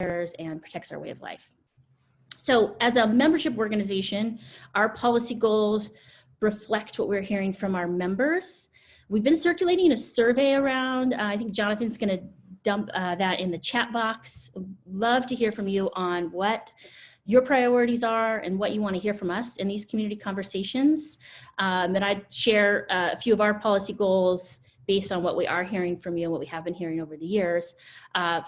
and protects our way of life. So as a membership organization, our policy goals reflect what we're hearing from our members. We've been circulating a survey around. I think Jonathan's going to dump that in the chat box. Love to hear from you on what your priorities are and what you want to hear from us in these community conversations. And I'd share a few of our policy goals based on what we are hearing from you and what we have been hearing over the years.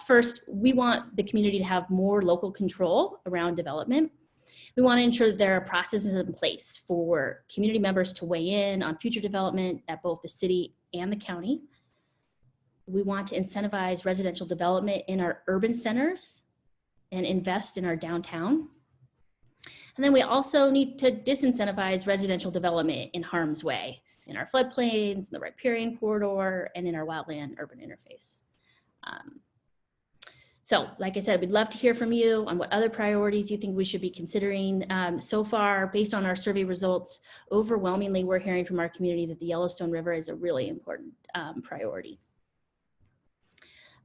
First, we want the community to have more local control around development. We want to ensure that there are processes in place for community members to weigh in on future development at both the city and the county. We want to incentivize residential development in our urban centers and invest in our downtown. And then we also need to disincentivize residential development in harm's way, in our floodplains, in the riparian corridor, and in our wildland urban interface. So like I said, we'd love to hear from you on what other priorities you think we should be considering. So far, based on our survey results, overwhelmingly we're hearing from our community that the Yellowstone River is a really important priority.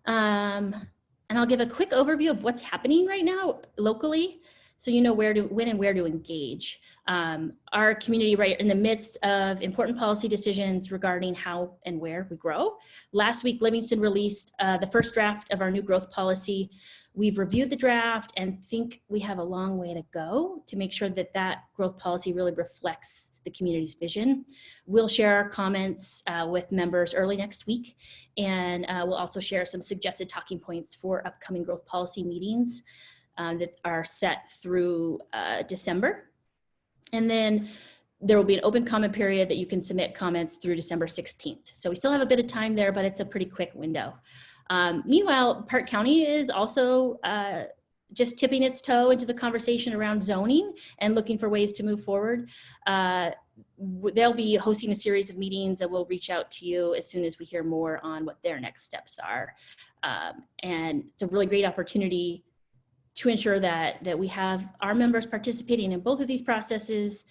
And I'll give a quick overview of what's happening right now locally, so you know when and where to engage. Our community right in the midst of important policy decisions regarding how and where we grow. Last week, Livingston released the first draft of our new growth policy. We've reviewed the draft and think we have a long way to go to make sure that that growth policy really reflects the community's vision. We'll share our comments with members early next week, and we'll also share some suggested talking points for upcoming growth policy meetings that are set through December. And then there will be an open comment period that you can submit comments through December 16th. So we still have a bit of time there, but it's a pretty quick window. Meanwhile, Park County is also just tipping its toe into the conversation around zoning and looking for ways to move forward. They'll be hosting a series of meetings and we'll reach out to you as soon as we hear more on what their next steps are. And it's a really great opportunity to ensure that we have our members participating in both of these processes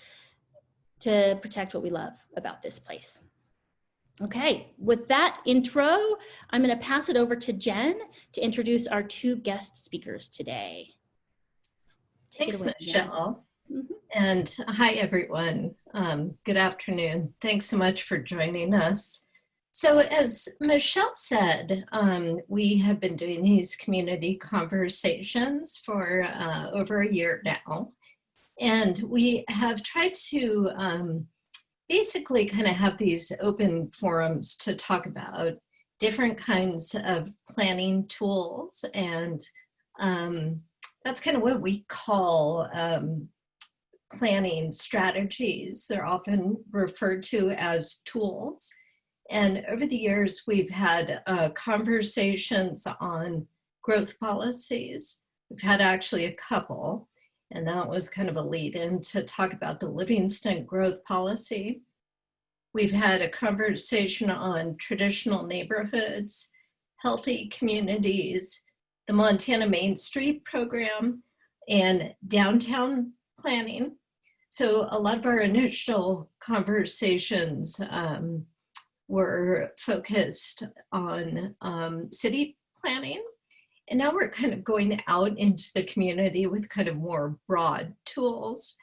to protect what we love about this place. Okay, with that intro, I'm going to pass it over to Jen to introduce our two guest speakers today. Thanks, Michelle. And hi, everyone. Good afternoon. Thanks so much for joining us. So as Michelle said, we have been doing these community conversations for over a year now. And we have tried to basically kind of have these open forums to talk about different kinds of planning tools. And that's kind of what we call planning strategies. They're often referred to as tools. And over the years, we've had conversations on growth policies. We've had actually a couple, and that was kind of a lead-in to talk about the Livingston growth policy. We've had a conversation on traditional neighborhoods, healthy communities, the Montana Main Street program, and downtown planning. So a lot of our initial conversations were focused on city planning. And now we're kind of going out into the community with kind of more broad tools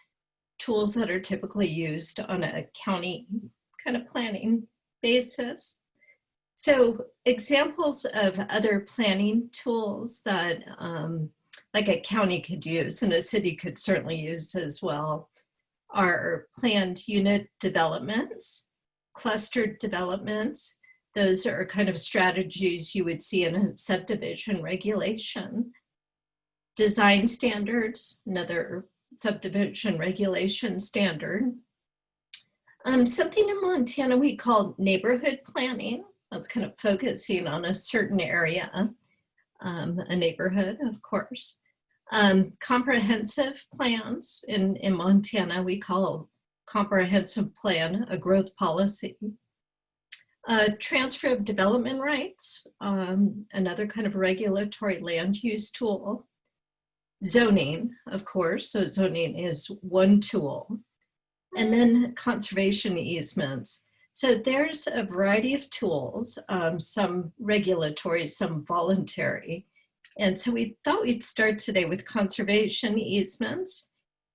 that are typically used on a county kind of planning basis. So examples of other planning tools that like a county could use and a city could certainly use as well are planned unit developments, clustered developments. Those are kind of strategies you would see in a subdivision regulation. Design standards, another subdivision regulation standard. Something in Montana we call neighborhood planning. That's kind of focusing on a certain area, a neighborhood, of course. Comprehensive plans in Montana, we call comprehensive plan a growth policy. Transfer of development rights, another kind of regulatory land use tool. Zoning, of course, so zoning is one tool. And then conservation easements. So there's a variety of tools, some regulatory, some voluntary. And so we thought we'd start today with conservation easements.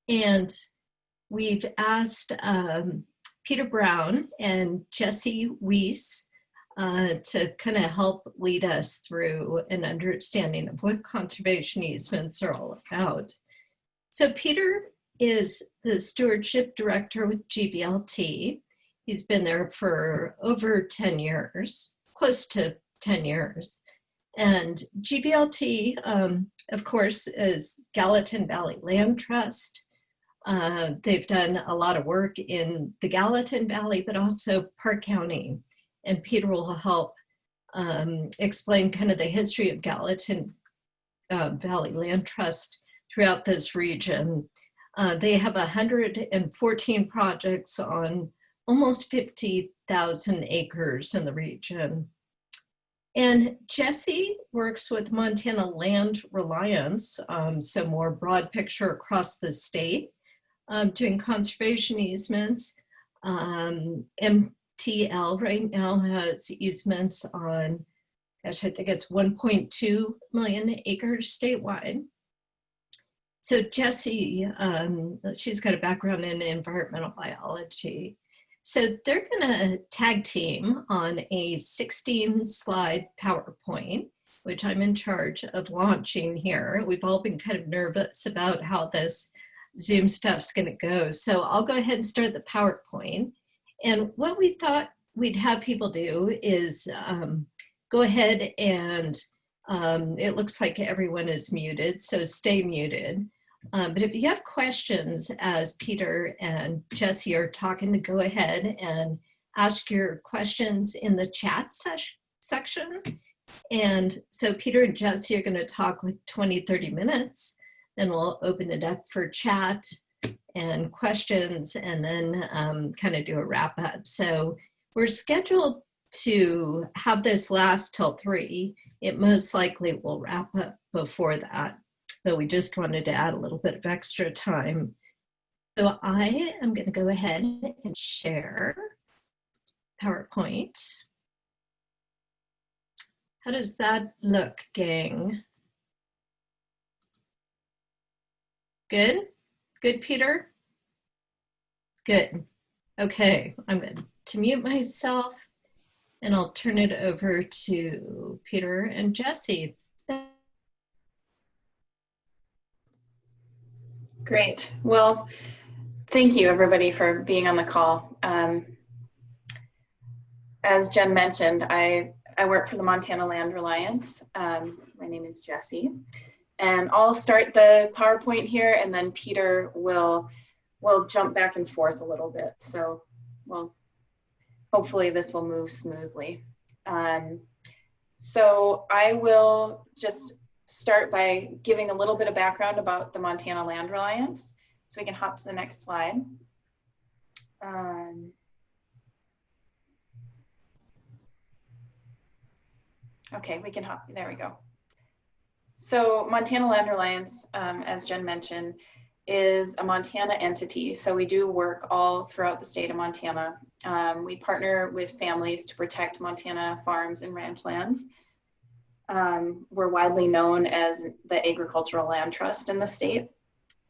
And we've asked Peter Brown and Jessie Wiese to kind of help lead us through an understanding of what conservation easements are all about. So Peter is the stewardship director with GVLT. He's been there for over 10 years, close to 10 years. And GVLT, of course, is Gallatin Valley Land Trust. They've done a lot of work in the Gallatin Valley, but also Park County. And Peter will help explain kind of the history of Gallatin Valley Land Trust throughout this region. They have 114 projects on almost 50,000 acres in the region. And Jessie works with Montana Land Reliance, so more broad picture across the state, doing conservation easements. MTL right now has easements on, gosh, I think it's 1.2 million acres statewide. So Jessie, she's got a background in environmental biology. So they're gonna tag team on a 16-slide PowerPoint, which I'm in charge of launching here. We've all been kind of nervous about how this Zoom stuff's gonna go. So I'll go ahead and start the PowerPoint. And what we thought we'd have people do is go ahead and it looks like everyone is muted, so stay muted. But if you have questions as Peter and Jessie are talking, to go ahead and ask your questions in the chat section. And so Peter and Jessie are going to talk like 20-30 minutes. Then we'll open it up for chat and questions, and then kind of do a wrap up. So we're scheduled to have this last till 3. It most likely will wrap up before that, but we just wanted to add a little bit of extra time. So I am going to go ahead and share PowerPoint. How does that look, gang? Good? Good, Peter? Good. Okay, I'm going to mute myself and I'll turn it over to Peter and Jessie. Great. Well, thank you everybody for being on the call. As Jen mentioned, I work for the Montana Land Reliance. My name is Jessie, and I'll start the PowerPoint here, and then Peter will jump back and forth a little bit. So, well, hopefully this will move smoothly. So I will just start by giving a little bit of background about the Montana Land Reliance. So we can hop to the next slide. Okay, we can hop, there we go. So Montana Land Reliance, as Jen mentioned, is a Montana entity. So we do work all throughout the state of Montana. We partner with families to protect Montana farms and ranch lands. We're widely known as the Agricultural Land Trust in the state.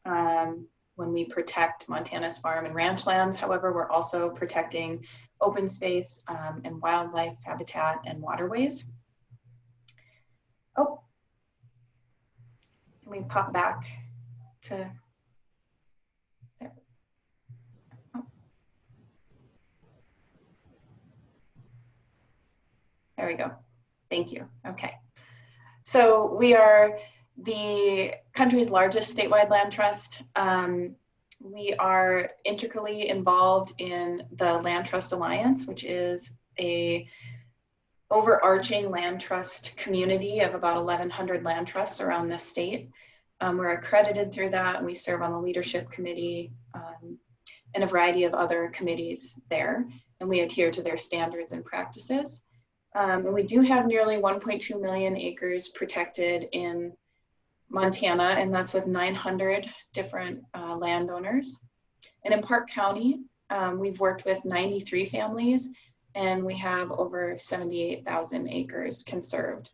When we protect Montana's farm and ranch lands, however, we're also protecting open space and wildlife habitat and waterways. Oh, can we pop back to there? Oh. There we go. Thank you. Okay. So we are the country's largest statewide land trust. We are integrally involved in the Land Trust Alliance, which is a overarching land trust community of about 1,100 land trusts around the state. We're accredited through that, and we serve on the leadership committee and a variety of other committees there, and we adhere to their standards and practices. And we do have nearly 1.2 million acres protected in Montana, and that's with 900 different landowners. And in Park County, we've worked with 93 families, and we have over 78,000 acres conserved.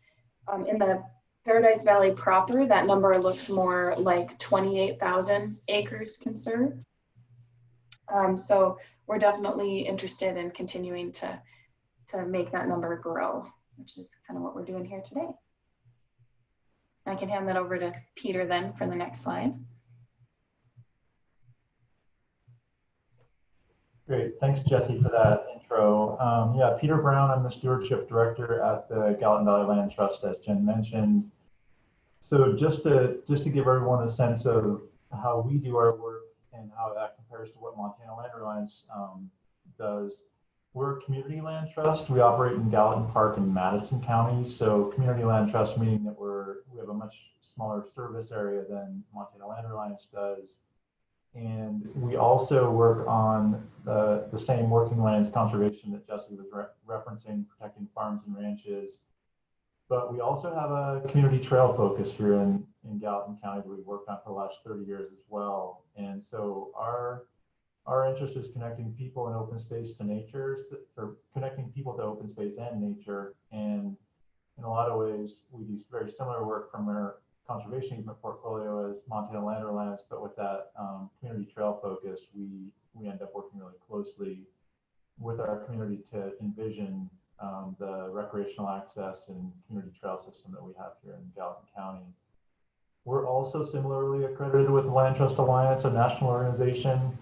In the Paradise Valley proper, that number looks more like 28,000 acres conserved. So we're definitely interested in continuing to make that number grow, which is kind of what we're doing here today. I can hand that over to Peter then for the next slide. Great, thanks Jessie for that intro. Yeah, Peter Brown, I'm the Stewardship Director at the Gallatin Valley Land Trust, as Jen mentioned. So just to give everyone a sense of how we do our work and how that compares to what Montana Land Reliance does. We're a community land trust. We operate in Gallatin Park and Madison counties. So community land trust meaning that we have a much smaller service area than Montana Land Reliance does. And we also work on the same working lands conservation that Jessie was referencing, protecting farms and ranches. But we also have a community trail focus here in Gallatin County that we've worked on for the last 30 years as well. And so our interest is connecting people and open space to nature, or connecting people to open space and nature. And in a lot of ways, we do very similar work from our conservation easement portfolio as Montana Land Reliance, but with that community trail focus, we end up working really closely with our community to envision the recreational access and community trail system that we have here in Gallatin County. We're also similarly accredited with the Land Trust Alliance, a national organization,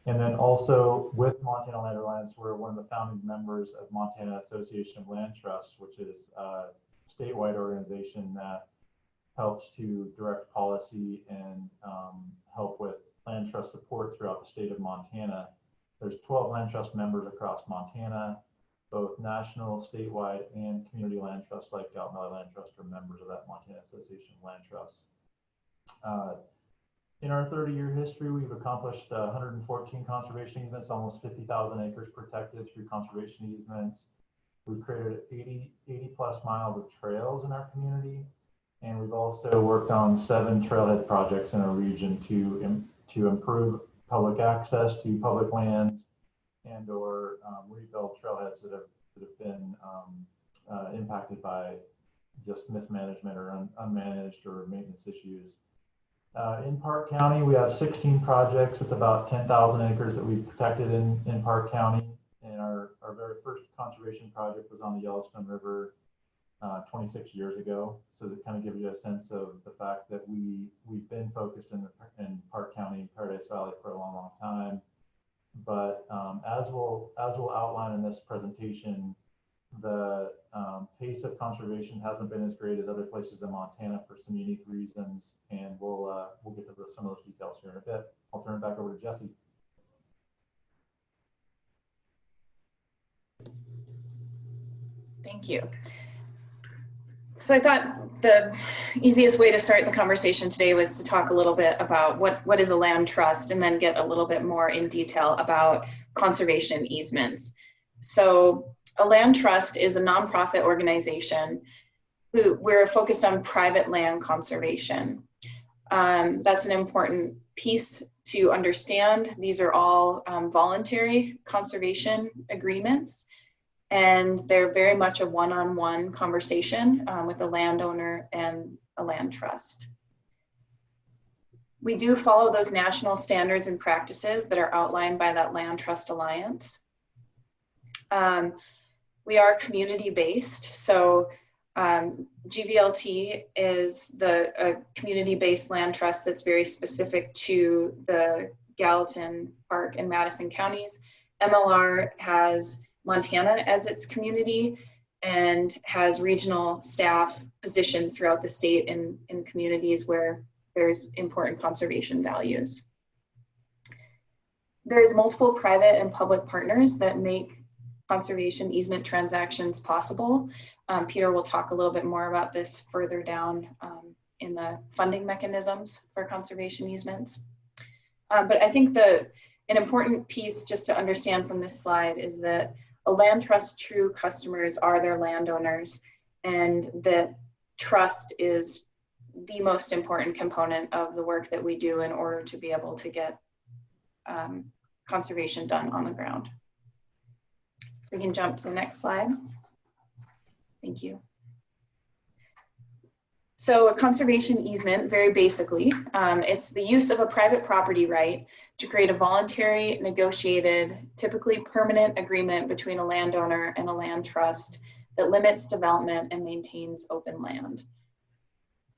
and then also with Montana Land Reliance, we're one of the founding members of Montana Association of Land Trusts, which is a statewide organization that helps to direct policy and help with land trust support throughout the state of Montana. There's 12 land trust members across Montana, both national, statewide, and community land trusts like Gallatin Valley Land Trust are members of that Montana Association of Land Trusts. In our 30-year history, we've accomplished 114 conservation easements, almost 50,000 acres protected through conservation easements. We've created 80 plus miles of trails in our community. And we've also worked on 7 trailhead projects in our region to improve public access to public lands and or rebuild trailheads that have been impacted by just mismanagement or unmanaged or maintenance issues. In Park County, we have 16 projects. It's about 10,000 acres that we've protected in Park County. And our very first conservation project was on the Yellowstone River 26 years ago. So to kind of give you a sense of the fact that we've been focused in Park County and Paradise Valley for a long, long time. But as we'll outline in this presentation, the pace of conservation hasn't been as great as other places in Montana for some unique reasons, and we'll get to some of those details here in a bit. I'll turn it back over to Jessie. Thank you. So I thought the easiest way to start the conversation today was to talk a little bit about what is a land trust, and then get a little bit more in detail about conservation easements. So a land trust is a nonprofit organization we're focused on private land conservation. That's an important piece to understand. These are all voluntary conservation agreements, and they're very much a one-on-one conversation with a landowner and a land trust. We do follow those national standards and practices that are outlined by that Land Trust Alliance. We are community-based, so GVLT is a community-based land trust that's very specific to the Gallatin, Park, and Madison counties. MLR has Montana as its community and has regional staff positioned throughout the state in communities where there's important conservation values. There's multiple private and public partners that make conservation easement transactions possible. Peter will talk a little bit more about this further down in the funding mechanisms for conservation easements. But I think an important piece just to understand from this slide is that a land trust true customers are their landowners, and that trust is the most important component of the work that we do in order to be able to get conservation done on the ground. So we can jump to the next slide. Thank you. So a conservation easement, very basically, it's the use of a private property right to create a voluntary, negotiated, typically permanent agreement between a landowner and a land trust that limits development and maintains open land.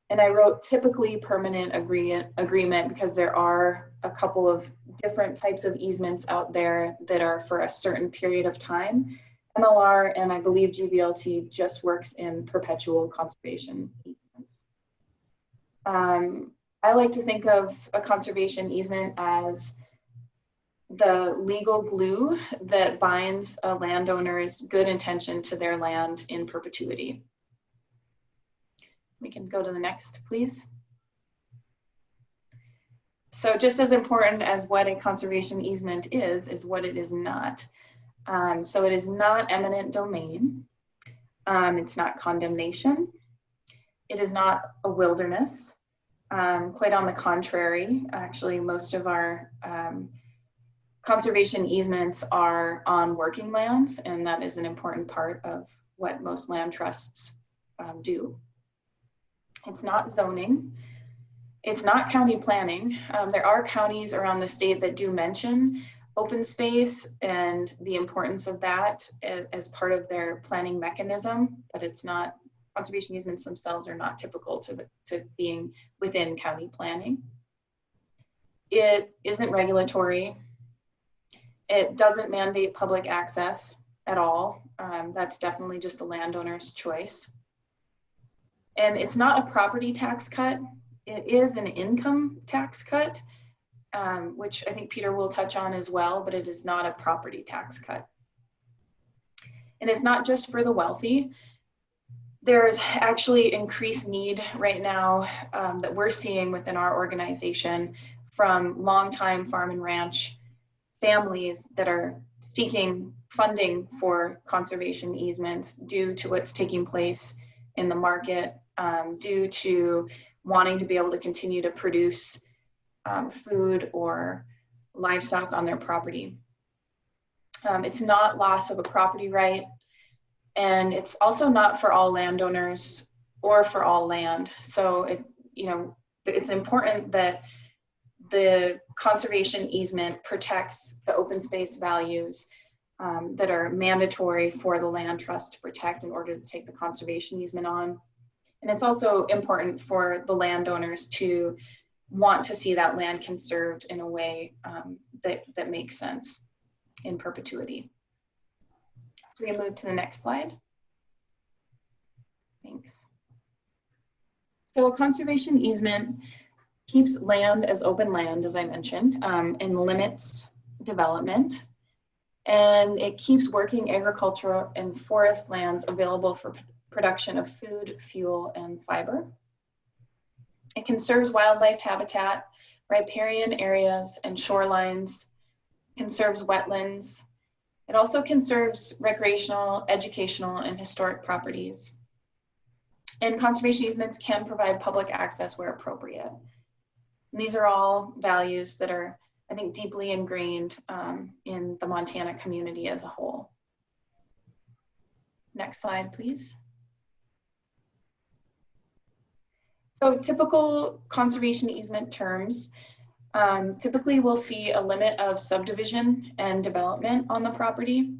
And I wrote typically permanent agreement because there are a couple of different types of easements out there that are for a certain period of time. MLR and I believe GVLT just works in perpetual conservation easements. I like to think of a conservation easement as the legal glue that binds a landowner's good intention to their land in perpetuity. We can go to the next, please. So just as important as what a conservation easement is what it is not. So it is not eminent domain. It's not condemnation. It is not a wilderness. Quite on the contrary, actually, most of our conservation easements are on working lands, and that is an important part of what most land trusts do. It's not zoning. It's not county planning. There are counties around the state that do mention open space and the importance of that as part of their planning mechanism, but it's not, conservation easements themselves are not typical to being within county planning. It isn't regulatory. It doesn't mandate public access at all. That's definitely just a landowner's choice. And it's not a property tax cut. It is an income tax cut, which I think Peter will touch on as well, but it is not a property tax cut. And it's not just for the wealthy. There's actually increased need right now that we're seeing within our organization from longtime farm and ranch families that are seeking funding for conservation easements due to what's taking place in the market, due to wanting to be able to continue to produce food or livestock on their property. It's not loss of a property right, and it's also not for all landowners or for all land. So it's important that the conservation easement protects the open space values that are mandatory for the land trust to protect in order to take the conservation easement on. And it's also important for the landowners to want to see that land conserved in a way that makes sense in perpetuity. So we move to the next slide. Thanks. So a conservation easement keeps land as open land, as I mentioned, and limits development. And it keeps working agricultural and forest lands available for production of food, fuel, and fiber. It conserves wildlife habitat, riparian areas and shorelines, conserves wetlands. It also conserves recreational, educational, and historic properties. And conservation easements can provide public access where appropriate. And these are all values that are, I think, deeply ingrained in the Montana community as a whole. Next slide, please. So typical conservation easement terms, typically we'll see a limit of subdivision and development on the property.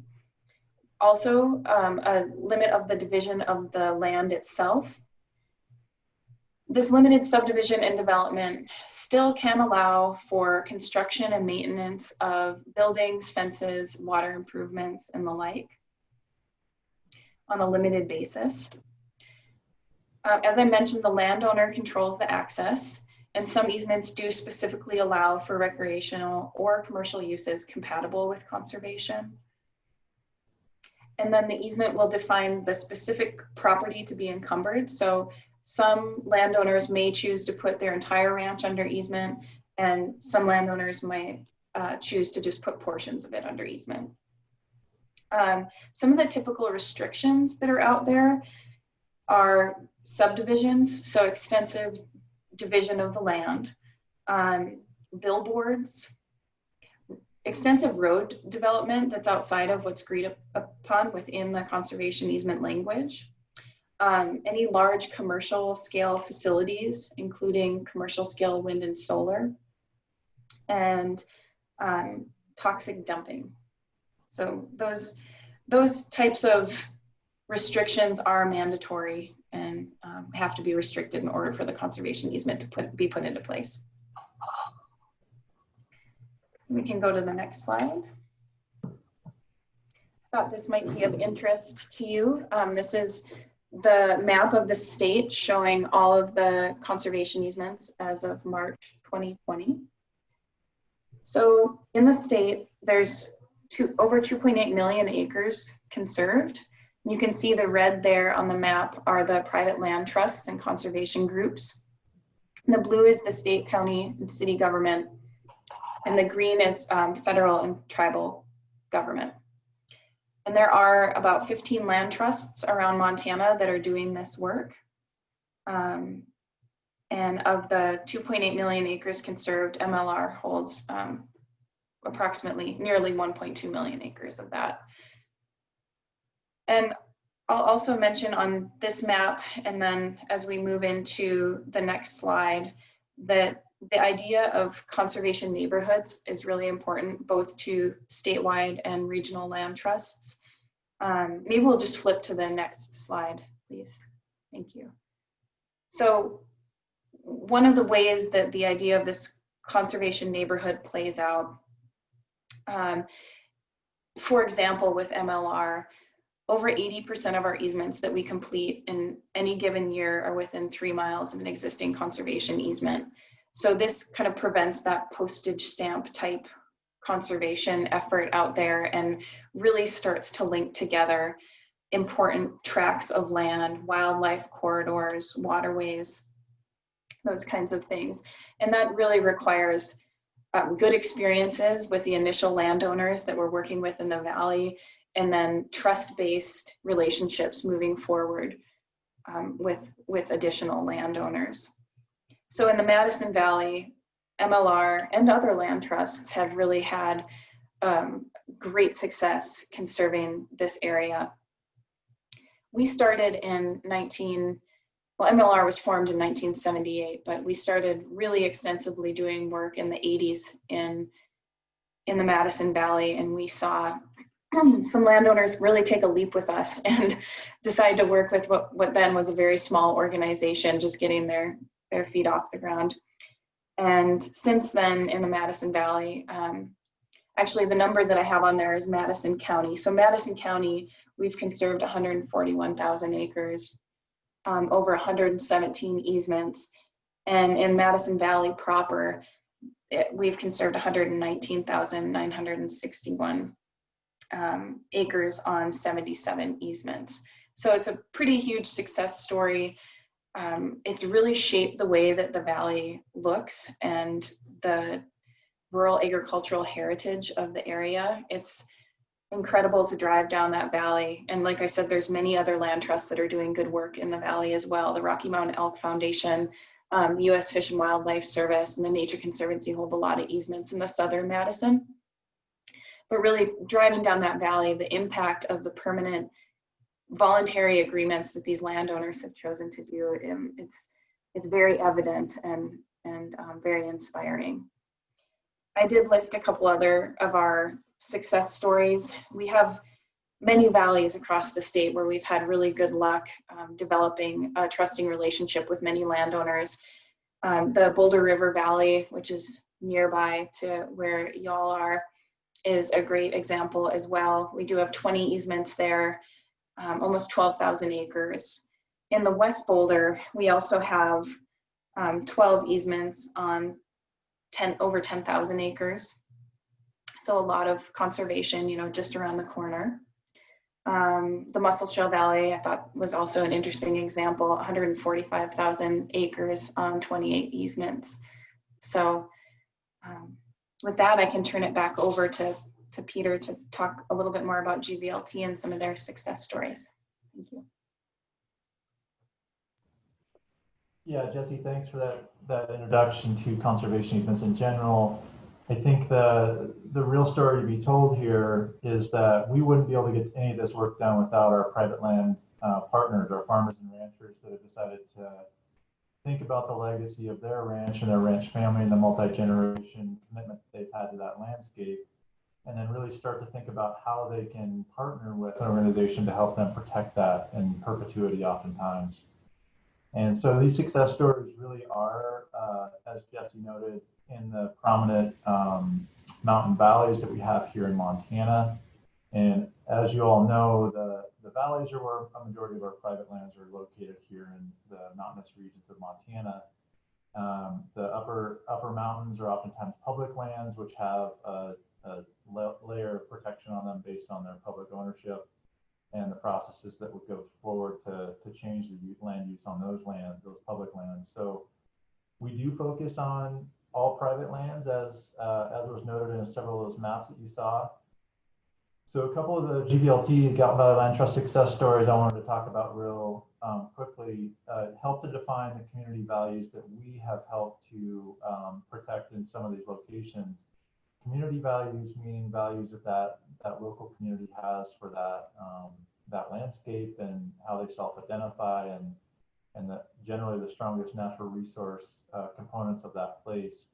Also, a limit of the division of the land itself. This limited subdivision and development still can allow for construction and maintenance of buildings, fences, water improvements, and the like on a limited basis. As I mentioned, the landowner controls the access, and some easements do specifically allow for recreational or commercial uses compatible with conservation. And then the easement will define the specific property to be encumbered. So some landowners may choose to put their entire ranch under easement, and some landowners might choose to just put portions of it under easement. Some of the typical restrictions that are out there are subdivisions, so extensive division of the land, billboards, extensive road development that's outside of what's agreed upon within the conservation easement language, any large commercial scale facilities, including commercial scale wind and solar, and toxic dumping. So those types of restrictions are mandatory and have to be restricted in order for the conservation easement to be put into place. We can go to the next slide. I thought this might be of interest to you. This is the map of the state showing all of the conservation easements as of March 2020. So in the state, there's over 2.8 million acres conserved. You can see the red there on the map are the private land trusts and conservation groups. And the blue is the state, county, and city government. And the green is federal and tribal government. And there are about 15 land trusts around Montana that are doing this work. And of the 2.8 million acres conserved, MLR holds approximately nearly 1.2 million acres of that. And I'll also mention on this map, and then as we move into the next slide, that the idea of conservation neighborhoods is really important, both to statewide and regional land trusts. Maybe we'll just flip to the next slide, please. Thank you. So one of the ways that the idea of this conservation neighborhood plays out, for example, with MLR, over 80% of our easements that we complete in any given year are within 3 miles of an existing conservation easement. So this kind of prevents that postage stamp type conservation effort out there and really starts to link together important tracts of land, wildlife corridors, waterways, those kinds of things. And that really requires good experiences with the initial landowners that we're working with in the valley, and then trust-based relationships moving forward with additional landowners. So in the Madison Valley, MLR and other land trusts have really had great success conserving this area. We started in MLR was formed in 1978, but we started really extensively doing work in the 80s in the Madison Valley, and we saw some landowners really take a leap with us and decide to work with what then was a very small organization, just getting their feet off the ground. And since then in the Madison Valley, actually the number that I have on there is Madison County. So Madison County, we've conserved 141,000 acres, over 117 easements. And in Madison Valley proper, we've conserved 119,961 acres on 77 easements. So it's a pretty huge success story. It's really shaped the way that the valley looks and the rural agricultural heritage of the area. It's incredible to drive down that valley. And like I said, there's many other land trusts that are doing good work in the valley as well. The Rocky Mountain Elk Foundation, the U.S. Fish and Wildlife Service, and the Nature Conservancy hold a lot of easements in the southern Madison. But really driving down that valley, the impact of the permanent voluntary agreements that these landowners have chosen to do, it's very evident and very inspiring. I did list a couple other of our success stories. We have many valleys across the state where we've had really good luck developing a trusting relationship with many landowners. The Boulder River Valley, which is nearby to where y'all are, is a great example as well. We do have 20 easements there, almost 12,000 acres. In the West Boulder, we also have 12 easements on over 10,000 acres. So a lot of conservation, just around the corner. The Musselshell Valley, I thought, was also an interesting example, 145,000 acres on 28 easements. So with that, I can turn it back over to Peter to talk a little bit more about GVLT and some of their success stories. Thank you. Yeah, Jessie, thanks for that introduction to conservation easements in general. I think the real story to be told here is that we wouldn't be able to get any of this work done without our private land partners, our farmers and ranchers that have decided to think about the legacy of their ranch and their ranch family and the multi-generation commitment that they've had to that landscape, and then really start to think about how they can partner with an organization to help them protect that in perpetuity oftentimes. And so these success stories really are, as Jessie noted, in the prominent mountain valleys that we have here in Montana. And as you all know, the valleys are where a majority of our private lands are located here in the mountainous regions of Montana. The upper mountains are oftentimes public lands, which have a layer of protection on them based on their public ownership and the processes that would go forward to change the land use on those lands, those public lands. So we do focus on all private lands, as was noted in several of those maps that you saw. So a couple of the GVLT, Gallatin Valley Land Trust success stories I wanted to talk about real quickly help to define the community values that we have helped to protect in some of these locations. Community values meaning values that local community has for that landscape and how they self-identify and generally the strongest natural resource components of that place.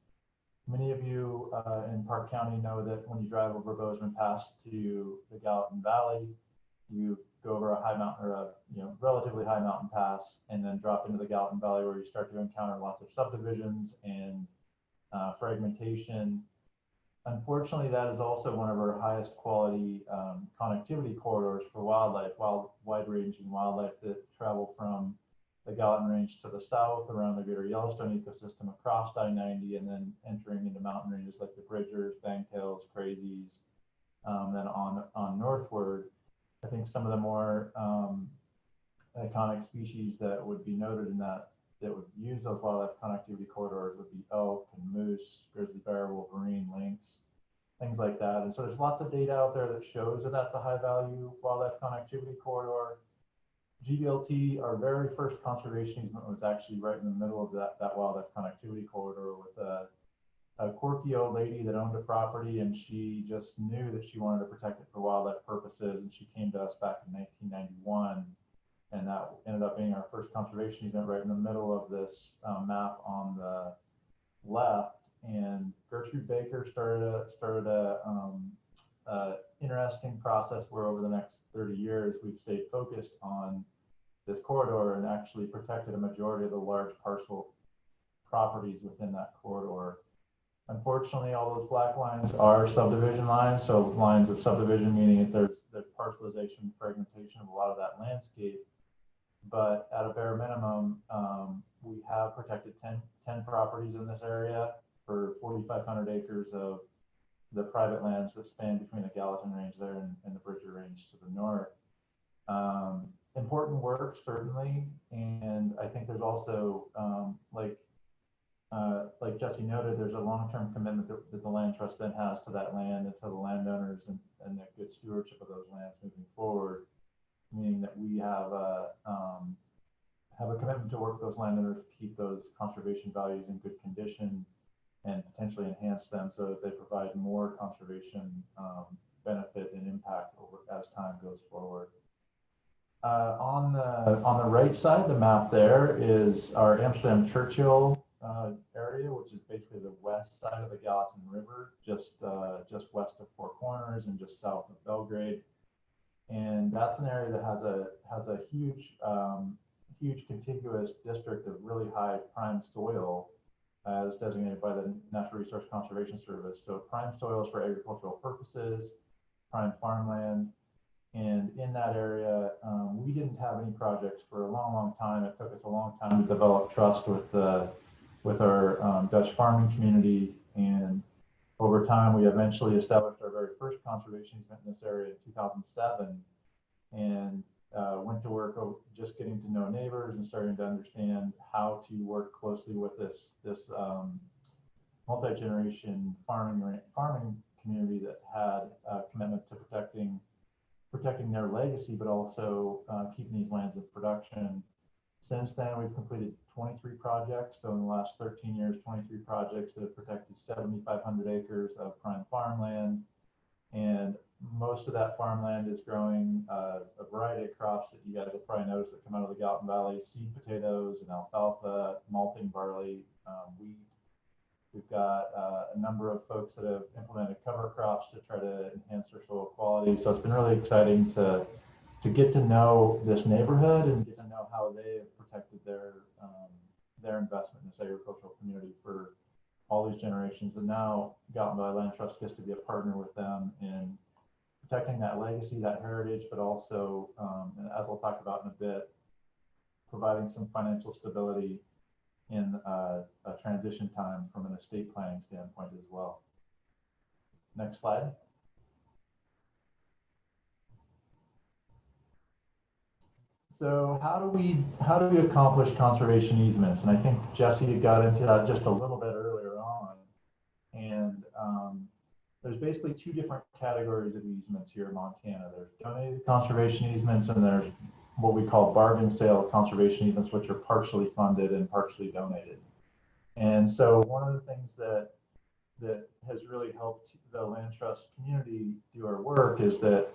Many of you in Park County know that when you drive over Bozeman Pass to the Gallatin Valley, you go over a high mountain or a relatively high mountain pass and then drop into the Gallatin Valley where you start to encounter lots of subdivisions and fragmentation. Unfortunately, that is also one of our highest quality connectivity corridors for wildlife, wide-ranging wildlife that travel from the Gallatin Range to the south around the greater Yellowstone ecosystem across I-90 and then entering into mountain ranges like the Bridgers, Bangtails, Crazies, then on northward. I think some of the more iconic species that would be noted in that would use those wildlife connectivity corridors would be elk and moose, grizzly bear, wolverine, lynx, things like that. And so there's lots of data out there that shows that that's a high value wildlife connectivity corridor. GVLT, our very first conservation easement, was actually right in the middle of that wildlife connectivity corridor with a quirky old lady that owned a property, and she just knew that she wanted to protect it for wildlife purposes, and she came to us back in 1991, and that ended up being our first conservation easement right in the middle of this map on the left. And Gertrude Baker started a interesting process where over the next 30 years we've stayed focused on this corridor and actually protected a majority of the large parcel properties within that corridor. Unfortunately, all those black lines are subdivision lines, so lines of subdivision meaning that there's parcelization, fragmentation of a lot of that landscape. But at a bare minimum, we have protected 10 properties in this area for 4,500 acres of the private lands that span between the Gallatin Range there and the Bridger Range to the north. Important work, certainly, and I think there's also, like Jessie noted, there's a long-term commitment that the land trust then has to that land and to the landowners and the good stewardship of those lands moving forward, meaning that we have a commitment to work with those landowners to keep those conservation values in good condition and potentially enhance them so that they provide more conservation benefit and impact as time goes forward. On the right side of the map there is our Amsterdam Churchill area, which is basically the west side of the Gallatin River, just west of Four Corners and just south of Belgrade. And that's an area that has a huge contiguous district of really high prime soil as designated by the Natural Resource Conservation Service. So prime soils for agricultural purposes, prime farmland. And in that area, we didn't have any projects for a long time. It took us a long time to develop trust with our Dutch farming community. And over time, we eventually established our very first conservation easement in this area in 2007 and went to work just getting to know neighbors and starting to understand how to work closely with this multi-generation farming community that had a commitment to protecting their legacy, but also keeping these lands in production. Since then, we've completed 23 projects. So in the last 13 years, 23 projects that have protected 7,500 acres of prime farmland and most of that farmland is growing a variety of crops that you guys will probably notice that come out of the Gallatin Valley: seed potatoes and alfalfa, malting barley, wheat. We've got a number of folks that have implemented cover crops to try to enhance their soil quality. So it's been really exciting to get to know this neighborhood and get to know how they have protected their investment in this agricultural community for all these generations. And now Gallatin Valley Land Trust gets to be a partner with them in protecting that legacy, that heritage, but also, and as we'll talk about in a bit, providing some financial stability in a transition time from an estate planning standpoint as well. Next slide. So how do we accomplish conservation easements? And I think Jessie got into that just a little bit earlier on. And there's basically two different categories of easements here in Montana. There's donated conservation easements, and there's what we call bargain sale conservation easements, which are partially funded and partially donated. And so one of the things that has really helped the land trust community do our work is that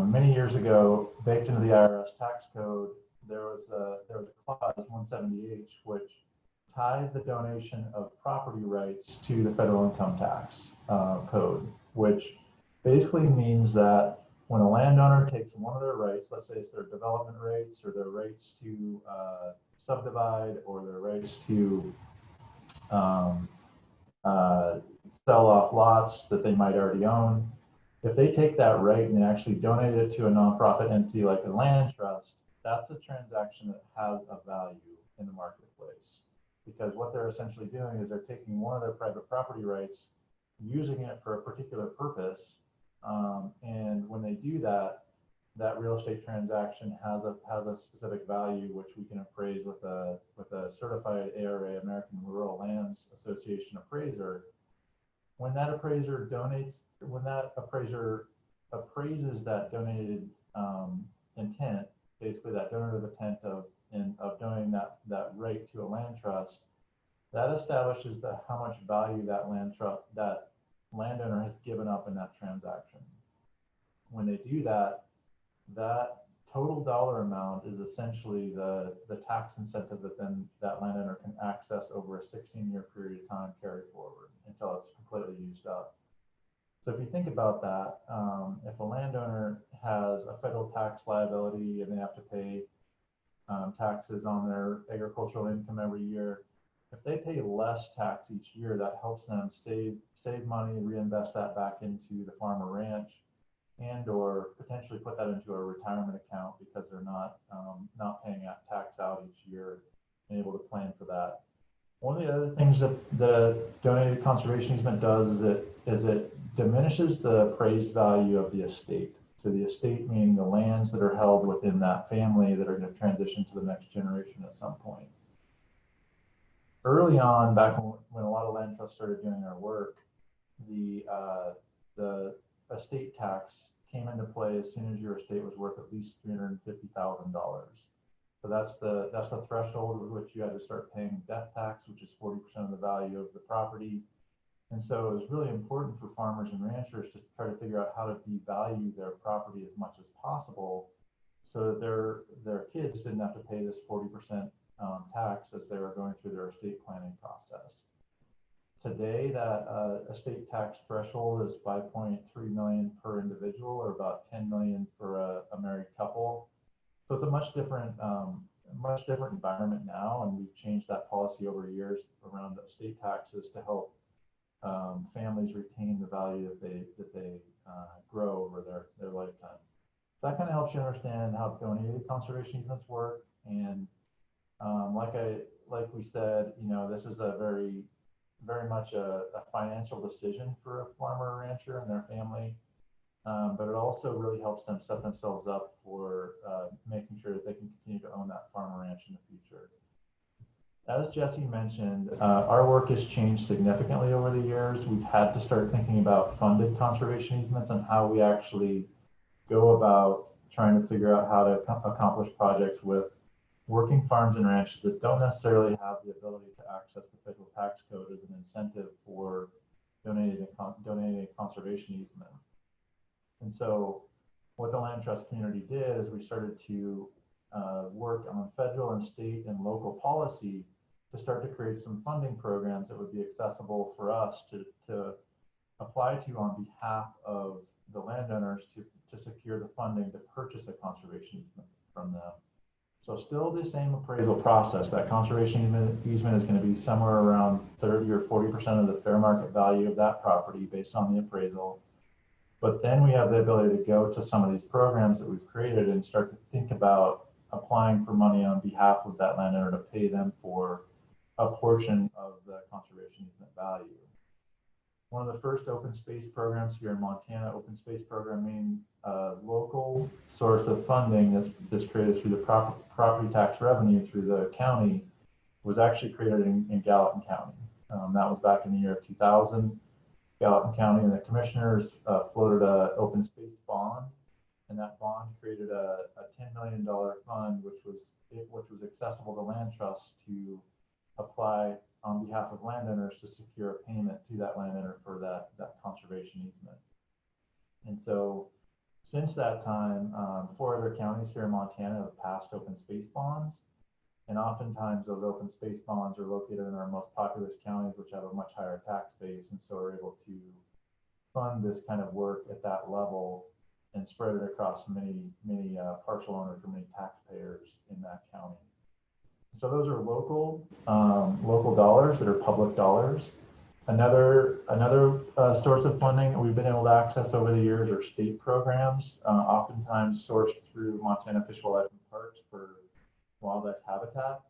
many years ago, baked into the IRS tax code, there was a clause 170H which tied the donation of property rights to the federal income tax code, which basically means that when a landowner takes one of their rights, let's say it's their development rights or their rights to subdivide or their rights to sell off lots that they might already own, if they take that right and they actually donate it to a nonprofit entity like a land trust, that's a transaction that has a value in the marketplace. Because what they're essentially doing is they're taking one of their private property rights, using it for a particular purpose, and when they do that, that real estate transaction has a specific value which we can appraise with a certified ARA, American Rural Lands Association appraiser. When that appraiser appraises that donated intent, basically that donative intent of donating that right to a land trust, that establishes how much value that landowner has given up in that transaction. When they do that, that total dollar amount is essentially the tax incentive that then that landowner can access over a 16-year period of time carry forward until it's completely used up. So if you think about that, if a landowner has a federal tax liability and they have to pay taxes on their agricultural income every year, if they pay less tax each year, that helps them save money, reinvest that back into the farm or ranch, and or potentially put that into a retirement account because they're not paying that tax out each year and able to plan for that. One of the other things that the donated conservation easement does is it diminishes the appraised value of the estate. So the estate meaning the lands that are held within that family that are going to transition to the next generation at some point. Early on, back when a lot of land trusts started doing our work, the estate tax came into play as soon as your estate was worth at least $350,000. So that's the threshold with which you had to start paying death tax, which is 40% of the value of the property. And so it was really important for farmers and ranchers to try to figure out how to devalue their property as much as possible so that their kids didn't have to pay this 40% tax as they were going through their estate planning process. Today, that estate tax threshold is $5.3 million per individual, or about $10 million for a married couple. So it's a much different environment now, and we've changed that policy over years around estate taxes to help families retain the value that they grow over their lifetime. So that kind of helps you understand how donated conservation easements work. And like we said, this is a very much a financial decision for a farmer or rancher and their family, but it also really helps them set themselves up for making sure that they can continue to own that farm or ranch in the future. As Jessie mentioned, our work has changed significantly over the years. We've had to start thinking about funded conservation easements and how we actually go about trying to figure out how to accomplish projects with working farms and ranches that don't necessarily have the ability to access the federal tax code as an incentive for donating a conservation easement. And so what the land trust community did is we started to work on federal and state and local policy to start to create some funding programs that would be accessible for us to apply to on behalf of the landowners to secure the funding to purchase a conservation easement from them. So still the same appraisal process. That conservation easement is going to be somewhere around 30 or 40% of the fair market value of that property based on the appraisal. But then we have the ability to go to some of these programs that we've created and start to think about applying for money on behalf of that landowner to pay them for a portion of the conservation easement value. One of the first open space programs here in Montana, open space program meaning local source of funding that's created through the property tax revenue through the county, was actually created in Gallatin County. That was back in the year of 2000. Gallatin County and the commissioners floated an open space bond, and that bond created a $10 million fund, which was accessible to land trusts to apply on behalf of landowners to secure a payment to that landowner for that conservation easement. And so since that time, 4 other counties here in Montana have passed open space bonds. And oftentimes those open space bonds are located in our most populous counties, which have a much higher tax base, and so are able to fund this kind of work at that level and spread it across many parcel owners or many taxpayers in that county. So those are local dollars that are public dollars. Another source of funding that we've been able to access over the years are state programs, oftentimes sourced through Montana Fish, Wildlife, and Parks for wildlife habitat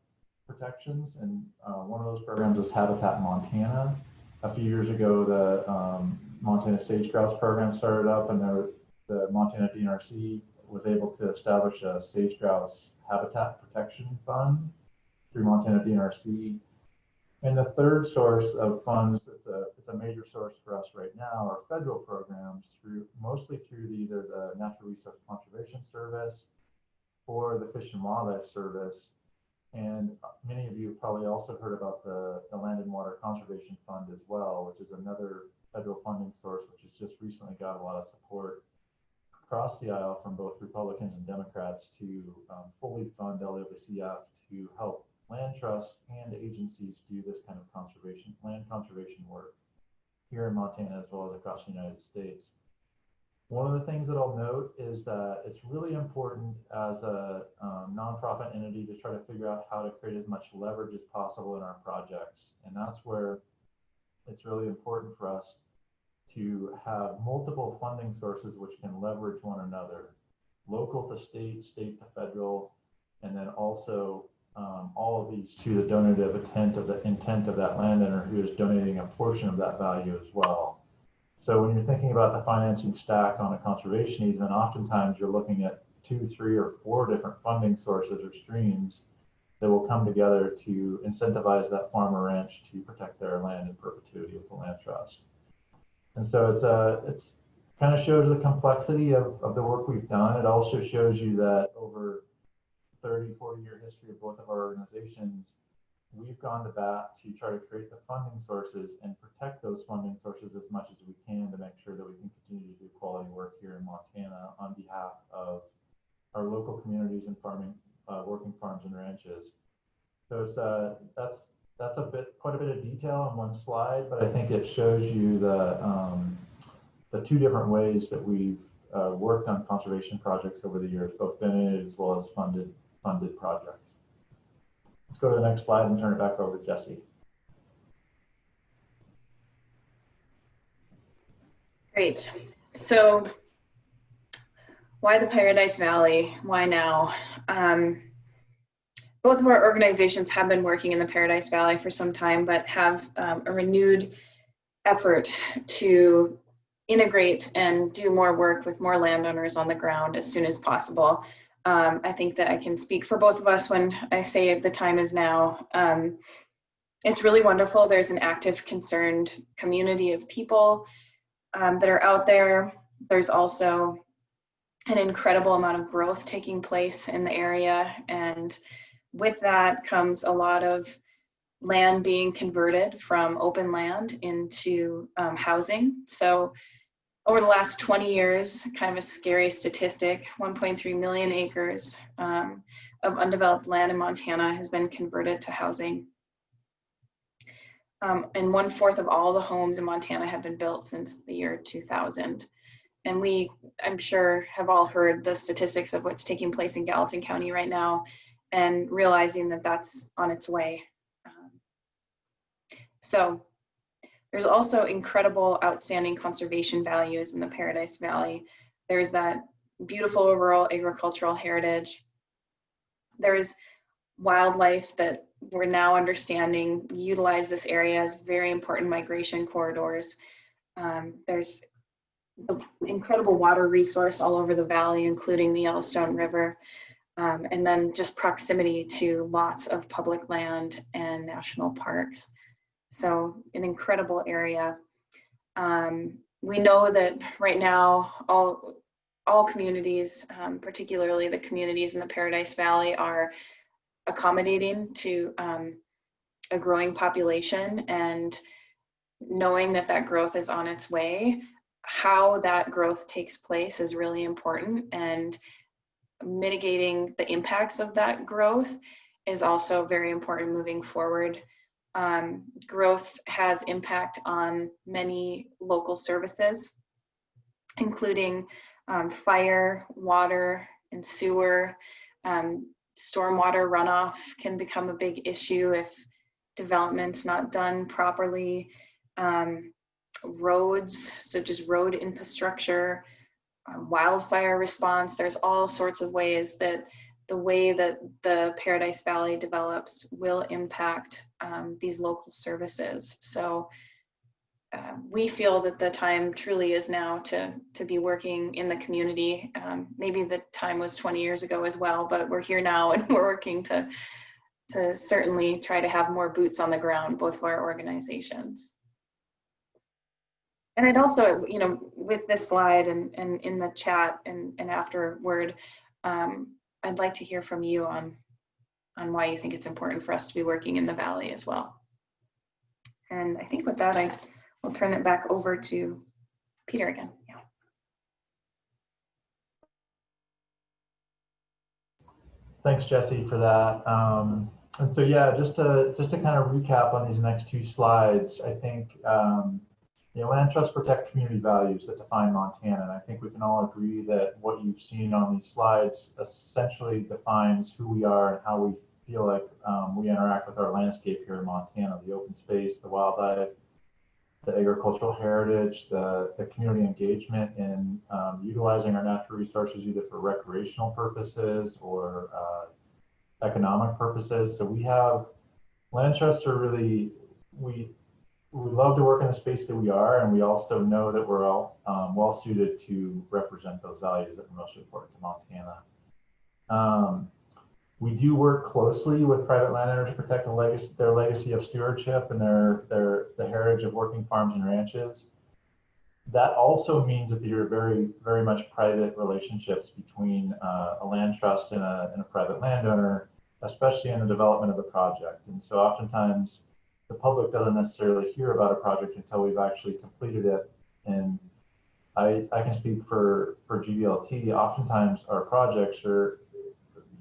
protections. And one of those programs is Habitat Montana. A few years ago, the Montana Sage Grouse program started up, and the Montana DNRC was able to establish a sage grouse habitat protection fund through Montana DNRC. And the third source of funds, it's a major source for us right now, are federal programs mostly through either the Natural Resource Conservation Service or the Fish and Wildlife Service. And many of you have probably also heard about the Land and Water Conservation Fund as well, which is another federal funding source, which has just recently got a lot of support across the aisle from both Republicans and Democrats to fully fund LWCF to help land trusts and agencies do this kind of land conservation work here in Montana as well as across the United States. One of the things that I'll note is that it's really important as a nonprofit entity to try to figure out how to create as much leverage as possible in our projects. And that's where it's really important for us to have multiple funding sources which can leverage one another, local to state, state to federal, and then also all of these to the donative intent of that landowner who is donating a portion of that value as well. So when you're thinking about the financing stack on a conservation easement, oftentimes you're looking at 2, 3, or 4 different funding sources or streams that will come together to incentivize that farmer ranch to protect their land in perpetuity with the land trust. And so it's kind of shows the complexity of the work we've done. It also shows you that over 30, 40-year history of both of our organizations, we've gone to bat to try to create the funding sources and protect those funding sources as much as we can to make sure that we can continue to do quality work here in Montana on behalf of our local communities and working farms and ranches. So it's, that's quite a bit of detail on one slide, but I think it shows you the 2 different ways that we've worked on conservation projects over the years, both donated as well as funded projects. Let's go to the next slide and turn it back over to Jessie. Great. So why the Paradise Valley? Why now? Both of our organizations have been working in the Paradise Valley for some time, but have a renewed effort to integrate and do more work with more landowners on the ground as soon as possible. I think that I can speak for both of us when I say the time is now. It's really wonderful. There's an active, concerned community of people that are out there. There's also an incredible amount of growth taking place in the area. And with that comes a lot of land being converted from open land into housing. So over the last 20 years, kind of a scary statistic, 1.3 million acres of undeveloped land in Montana has been converted to housing. And 1/4 of all the homes in Montana have been built since the year 2000. And we, I'm sure, have all heard the statistics of what's taking place in Gallatin County right now, and realizing that that's on its way. So there's also incredible outstanding conservation values in the Paradise Valley. There's that beautiful overall agricultural heritage. There's wildlife that we're now understanding utilize this area as very important migration corridors. There's the incredible water resource all over the valley, including the Yellowstone River, and then just proximity to lots of public land and national parks. So an incredible area. We know that right now all communities, particularly the communities in the Paradise Valley, are accommodating to a growing population, and knowing that that growth is on its way, how that growth takes place is really important, and mitigating the impacts of that growth is also very important moving forward. Growth has impact on many local services, including fire, water, and sewer. Stormwater runoff can become a big issue if development's not done properly. Roads, so just road infrastructure, wildfire response. There's all sorts of ways that the way that the Paradise Valley develops will impact these local services. So we feel that the time truly is now to be working in the community. Maybe the time was 20 years ago as well, but we're here now, and we're working to certainly try to have more boots on the ground, both for our organizations. And I'd also, you know, with this slide and in the chat and afterward, I'd like to hear from you on why you think it's important for us to be working in the Valley as well. And I think with that, I will turn it back over to Peter again. Yeah. Thanks, Jessie, for that. And so, yeah, just to kind of recap on these next two slides, I think you know, land trusts protect community values that define Montana, and I think we can all agree that what you've seen on these slides essentially defines who we are and how we feel like we interact with our landscape here in Montana: the open space, the wildlife, the agricultural heritage, the community engagement in utilizing our natural resources either for recreational purposes or economic purposes. So we have land trusts are really, we love to work in the space that we are, and we also know that we're all well suited to represent those values that are most important to Montana. We do work closely with private landowners to protect their legacy of stewardship and the heritage of working farms and ranches. That also means that there are very, very much private relationships between a land trust and a private landowner, especially in the development of the project. And so oftentimes the public doesn't necessarily hear about a project until we've actually completed it. And I can speak for GVLT. Oftentimes our projects are,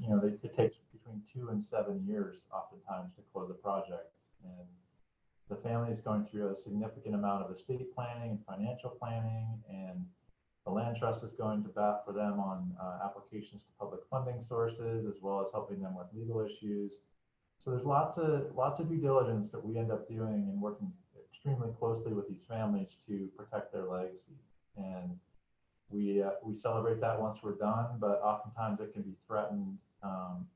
you know, it takes between 2 and 7 years oftentimes to close a project. And the family is going through a significant amount of estate planning and financial planning, and the land trust is going to bat for them on applications to public funding sources, as well as helping them with legal issues. So there's lots of due diligence that we end up doing and working extremely closely with these families to protect their legacy. And we celebrate that once we're done, but oftentimes it can be threatened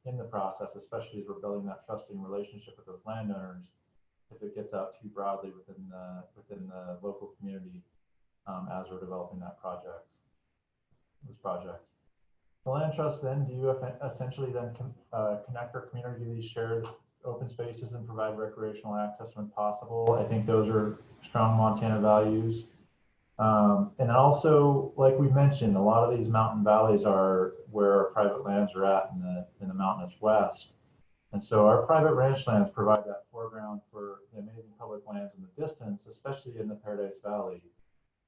in the process, especially as we're building that trusting relationship with those landowners, if it gets out too broadly within the local community as we're developing those projects. The land trusts then do essentially then connect our community to these shared open spaces and provide recreational access when possible. I think those are strong Montana values. And also, like we mentioned, a lot of these mountain valleys are where our private lands are at in the mountainous west. And so our private ranch lands provide that foreground for the amazing public lands in the distance, especially in the Paradise Valley.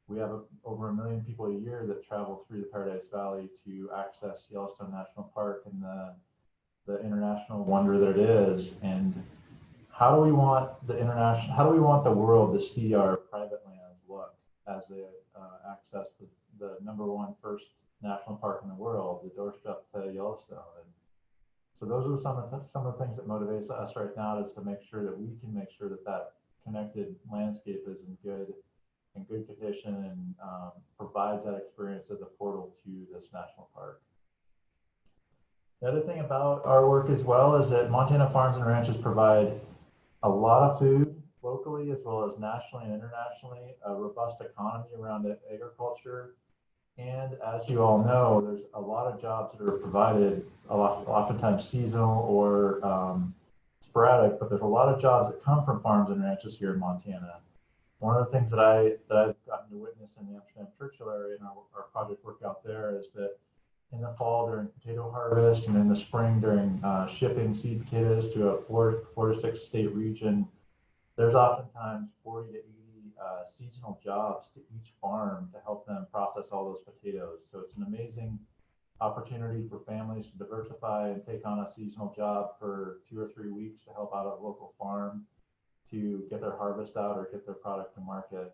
We have over 1 million people a year that travel through the Paradise Valley to access Yellowstone National Park and the international wonder that it is. And how do we want the world to see our private lands look as they access the #1 first national park in the world, the doorstep to Yellowstone? And so those are some of the things that motivates us right now, is to make sure that we can make sure that connected landscape is in good condition and provides that experience as a portal to this national park. The other thing about our work as well is that Montana Farms and Ranches provide a lot of food locally as well as nationally and internationally, a robust economy around agriculture. And as you all know, there's a lot of jobs that are provided, oftentimes seasonal or sporadic, but there's a lot of jobs that come from farms and ranches here in Montana. One of the things that I've gotten to witness in the Amsterdam Churchill area and our project work out there is that in the fall during potato harvest and in the spring during shipping seed potatoes to a 4 to 6 state region, there's oftentimes 40 to 80 seasonal jobs to each farm to help them process all those potatoes. So it's an amazing opportunity for families to diversify and take on a seasonal job for 2 or 3 weeks to help out a local farm to get their harvest out or get their product to market.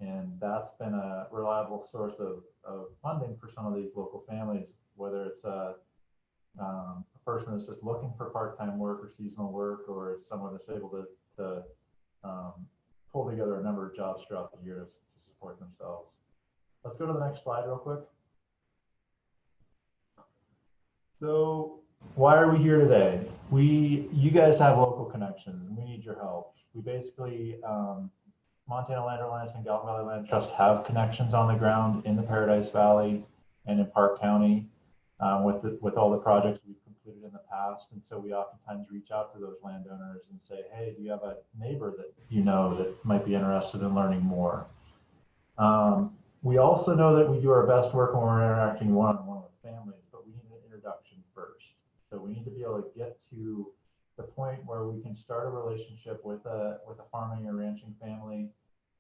And that's been a reliable source of funding for some of these local families, whether it's a person that's just looking for part-time work or seasonal work, or it's someone that's able to pull together a number of jobs throughout the year to support themselves. Let's go to the next slide real quick. So why are we here today? You guys have local connections and we need your help. We basically, Montana Land Reliance and Gallatin Valley Land Trust have connections on the ground in the Paradise Valley and in Park County with all the projects we've completed in the past. And so we oftentimes reach out to those landowners and say, hey, do you have a neighbor that you know that might be interested in learning more? We also know that we do our best work when we're interacting one-on-one with families, but we need an introduction first. So we need to be able to get to the point where we can start a relationship with a farming or ranching family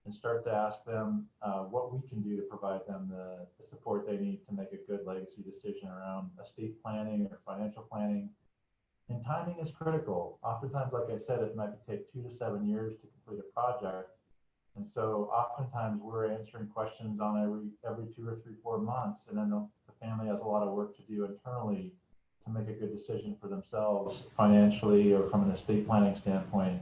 and start to ask them what we can do to provide them the support they need to make a good legacy decision around estate planning or financial planning. And timing is critical. Oftentimes, like I said, it might take 2 to 7 years to complete a project. And so oftentimes we're answering questions on every 2 or 3, 4 months, and then the family has a lot of work to do internally to make a good decision for themselves financially or from an estate planning standpoint.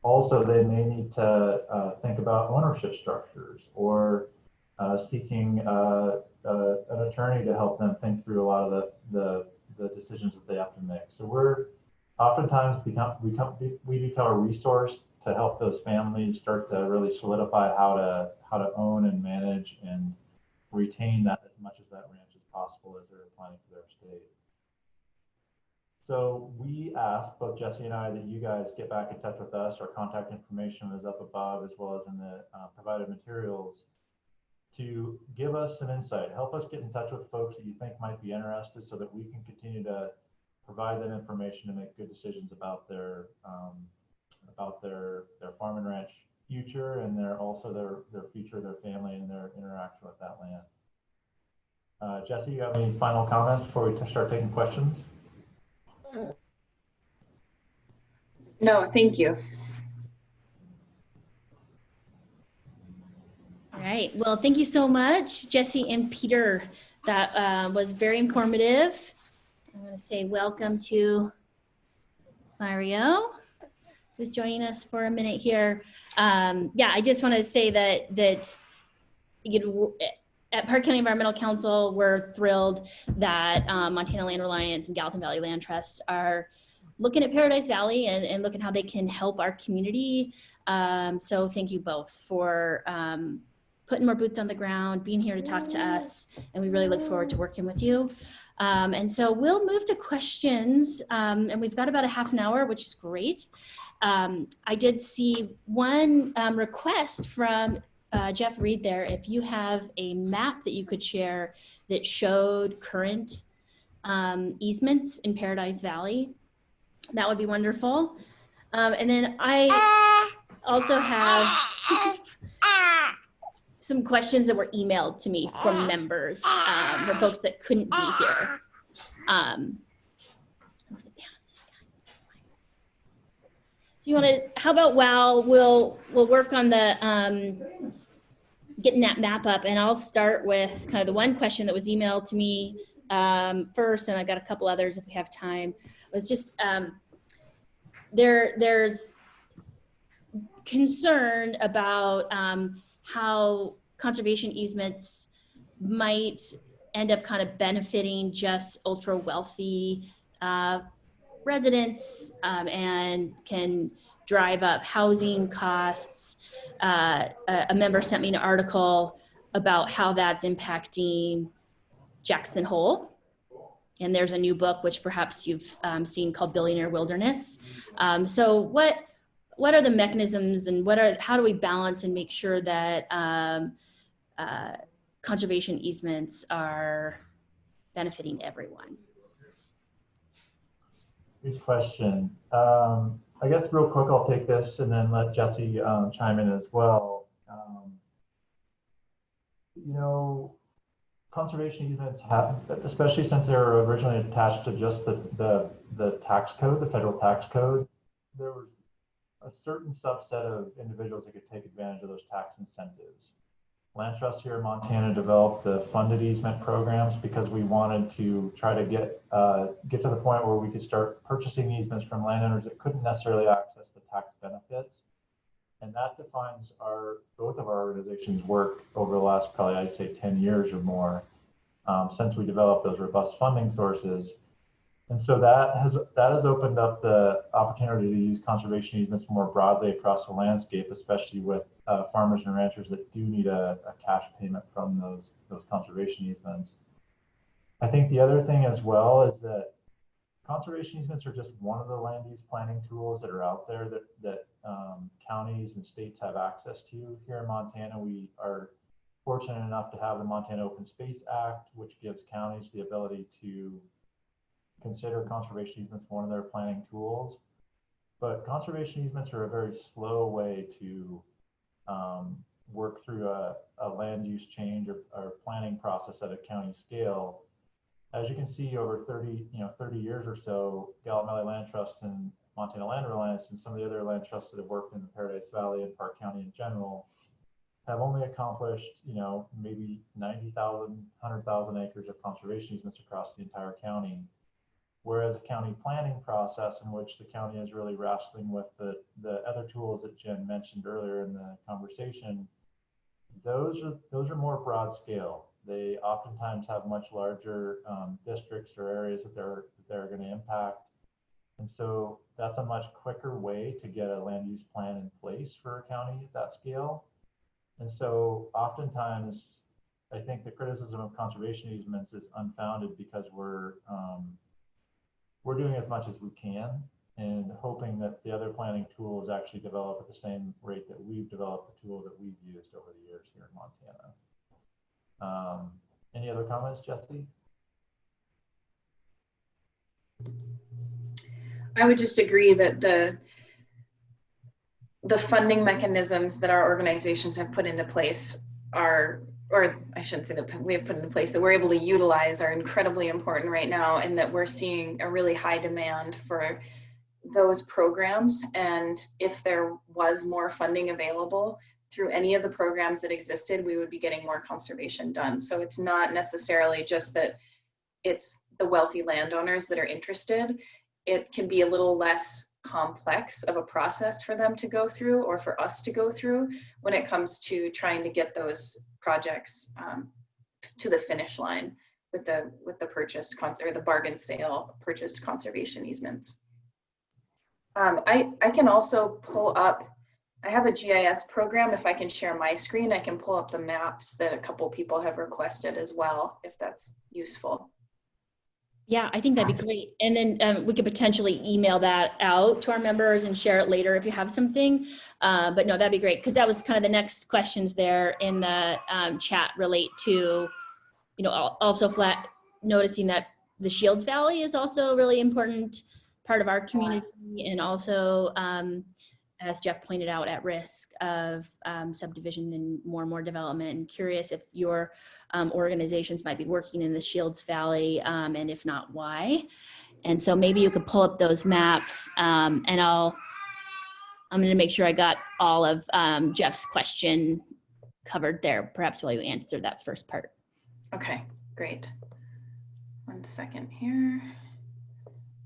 Also, they may need to think about ownership structures or seeking an attorney to help them think through a lot of the decisions that they have to make. So we're oftentimes we become a resource to help those families start to really solidify how to own and manage and retain that as much of that ranch as possible as they're planning for their estate. So we ask both Jessie and I that you guys get back in touch with us. Our contact information is up above as well as in the provided materials to give us some insight. Help us get in touch with folks that you think might be interested so that we can continue to provide them information to make good decisions about their farm and ranch future and their future, their family, and their interaction with that land. Jessie, you have any final comments before we start taking questions? No, thank you. All right. Well, thank you so much, Jessie and Peter. That was very informative. I'm going to say welcome to Mario, who's joining us for a minute here. Yeah, I just want to say that you know, at Park County Environmental Council, we're thrilled that Montana Land Reliance and Gallatin Valley Land Trust are looking at Paradise Valley and looking how they can help our community. So thank you both for putting more boots on the ground, being here to talk to us, and we really look forward to working with you. And so we'll move to questions, and we've got about a half an hour, which is great. I did see one request from Jeff Reed there. If you have a map that you could share that showed current easements in Paradise Valley, that would be wonderful. And then I also have some questions that were emailed to me from members, for folks that couldn't be here. So you want to, how about while we'll work on the getting that map up, and I'll start with kind of the one question that was emailed to me first, and I've got a couple others if we have time. It was just there's concern about how conservation easements might end up kind of benefiting just ultra wealthy residents, and can drive up housing costs. A member sent me an article about how that's impacting Jackson Hole. And there's a new book, which perhaps you've seen, called Billionaire Wilderness. So what are the mechanisms, and how do we balance and make sure that conservation easements are benefiting everyone? Good question. I guess real quick, I'll take this and then let Jessie chime in as well. You know, conservation easements have, especially since they were originally attached to just the tax code, the federal tax code, there was a certain subset of individuals that could take advantage of those tax incentives. Land Trust here in Montana developed the funded easement programs because we wanted to try to get to the point where we could start purchasing easements from landowners that couldn't necessarily access the tax benefits. And that defines both of our organizations' work over the last, probably I'd say 10 years or more, since we developed those robust funding sources. And so that has opened up the opportunity to use conservation easements more broadly across the landscape, especially with farmers and ranchers that do need a cash payment from those conservation easements. I think the other thing as well is that conservation easements are just one of the land use planning tools that are out there that counties and states have access to. Here in Montana, we are fortunate enough to have the Montana Open Space Act, which gives counties the ability to consider conservation easements one of their planning tools. But conservation easements are a very slow way to work through a land use change or planning process at a county scale. As you can see, over 30 years or so, Gallatin Valley Land Trust and Montana Land Reliance and some of the other land trusts that have worked in the Paradise Valley and Park County in general have only accomplished, maybe 90,000, 100,000 acres of conservation easements across the entire county. Whereas a county planning process in which the county is really wrestling with the other tools that Jen mentioned earlier in the conversation, those are more broad scale. They oftentimes have much larger districts or areas that they're going to impact. And so that's a much quicker way to get a land use plan in place for a county at that scale. And so oftentimes, I think the criticism of conservation easements is unfounded because we're doing as much as we can and hoping that the other planning tools actually develop at the same rate that we've developed the tool that we've used over the years here in Montana. Any other comments, Jessie? I would just agree that the funding mechanisms that our organizations have put into place are, or I shouldn't say that we have put into place, that we're able to utilize are incredibly important right now, and that we're seeing a really high demand for those programs. And if there was more funding available through any of the programs that existed, we would be getting more conservation done. So it's not necessarily just that it's the wealthy landowners that are interested. It can be a little less complex of a process for them to go through, or for us to go through, when it comes to trying to get those projects to the finish line with the purchase or the bargain sale purchased conservation easements. I can also pull up, I have a GIS program. If I can share my screen, I can pull up the maps that a couple people have requested as well, if that's useful. Yeah, I think that'd be great. And then we could potentially email that out to our members and share it later if you have something. But no, that'd be great, because that was kind of the next questions there in the chat relate to, also noticing that the Shields Valley is also a really important part of our community, and also as Jeff pointed out, at risk of subdivision and more development, and curious if your organizations might be working in the Shields Valley, and if not, why. And so maybe you could pull up those maps, and I'm going to make sure I got all of Jeff's question covered there, perhaps while you answer that first part. Okay, great. 1 second here.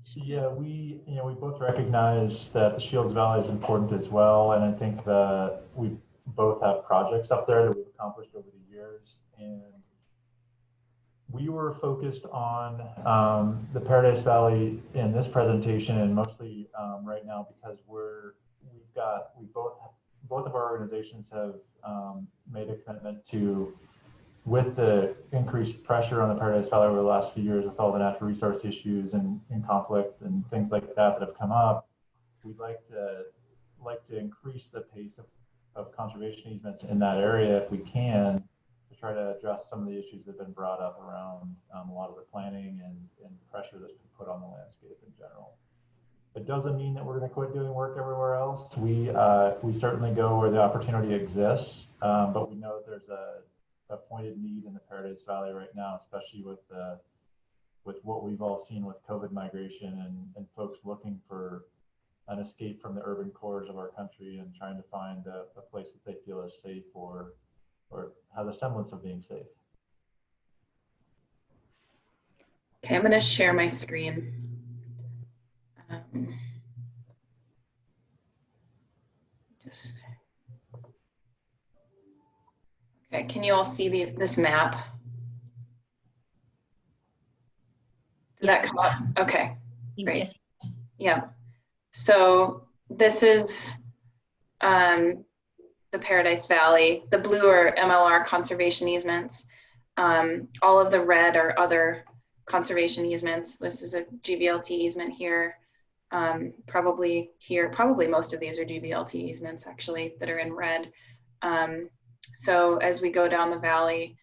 So yeah, we both recognize that the Shields Valley is important as well, and I think that we both have projects up there that we've accomplished over the years, and we were focused on the Paradise Valley in this presentation, and mostly right now because both of our organizations have made a commitment to, with the increased pressure on the Paradise Valley over the last few years with all the natural resource issues and conflict and things like that have come up, we'd like to increase the pace of conservation easements in that area if we can, to try to address some of the issues that have been brought up around a lot of the planning and pressure that's been put on the landscape in general. It doesn't mean that we're going to quit doing work everywhere else. We certainly go where the opportunity exists, but we know that there's a pointed need in the Paradise Valley right now, especially with what we've all seen with COVID migration and folks looking for an escape from the urban cores of our country and trying to find a place that they feel is safe or have a semblance of being safe. Okay, I'm going to share my screen. Okay, can you all see this map? Did that come up? Okay, great. Yeah, so this is the Paradise Valley. The blue are MLR conservation easements. All of the red are other conservation easements. This is a GVLT easement here. Probably most of these are GVLT easements actually that are in red. So as we go down the valley,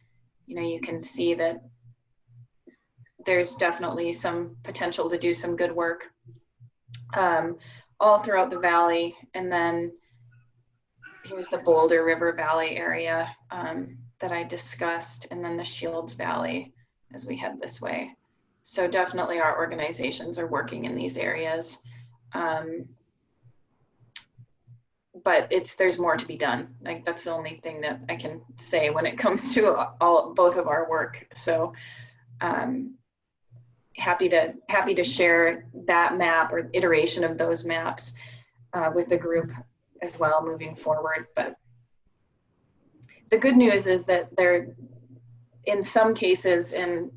you can see that there's definitely some potential to do some good work all throughout the valley. And then here's the Boulder River Valley area that I discussed, and then the Shields Valley as we head this way. So definitely our organizations are working in these areas. But there's more to be done. Like, that's the only thing that I can say when it comes to both of our work. So happy to share that map or iteration of those maps with the group as well moving forward. But the good news is that they're, in some cases, in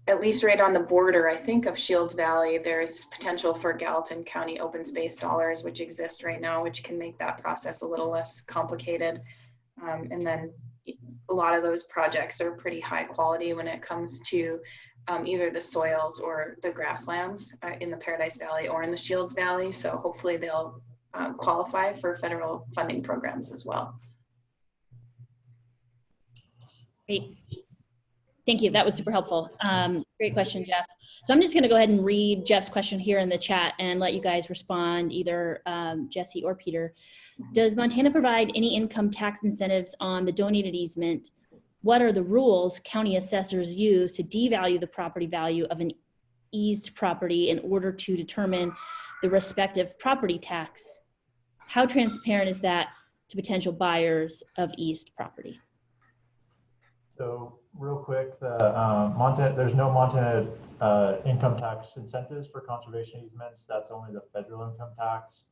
at least right on the border, I think, of Shields Valley, there's potential for Gallatin County open space dollars, which exist right now, which can make that process a little less complicated. And then a lot of those projects are pretty high quality when it comes to either the soils or the grasslands in the Paradise Valley or in the Shields Valley. So hopefully they'll qualify for federal funding programs as well. Great. Thank you. That was super helpful. Great question, Jeff. So I'm just going to go ahead and read Jeff's question here in the chat and let you guys respond, either Jessie or Peter. Does Montana provide any income tax incentives on the donated easement? What are the rules county assessors use to devalue the property value of an eased property in order to determine the respective property tax? How transparent is that to potential buyers of eased property? So real quick, there's no Montana income tax incentives for conservation easements. That's only the federal income tax.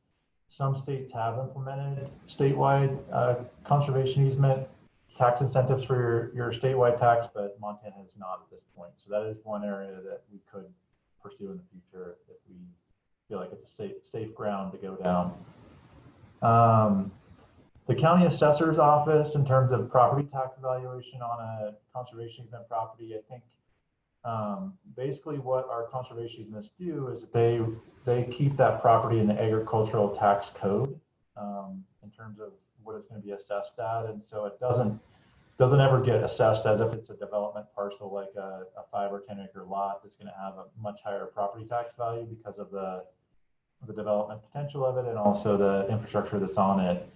Some states have implemented statewide conservation easement tax incentives for your statewide tax, but Montana has not at this point. So that is one area that we could pursue in the future if we feel like it's a safe ground to go down. The county assessor's office, in terms of property tax evaluation on a conservation easement property, I think basically what our conservation easements do is they keep that property in the agricultural tax code in terms of what it's going to be assessed at, and so it doesn't ever get assessed as if it's a development parcel like a 5 or 10 acre lot that's going to have a much higher property tax value because of the the development potential of it and also the infrastructure that's on it.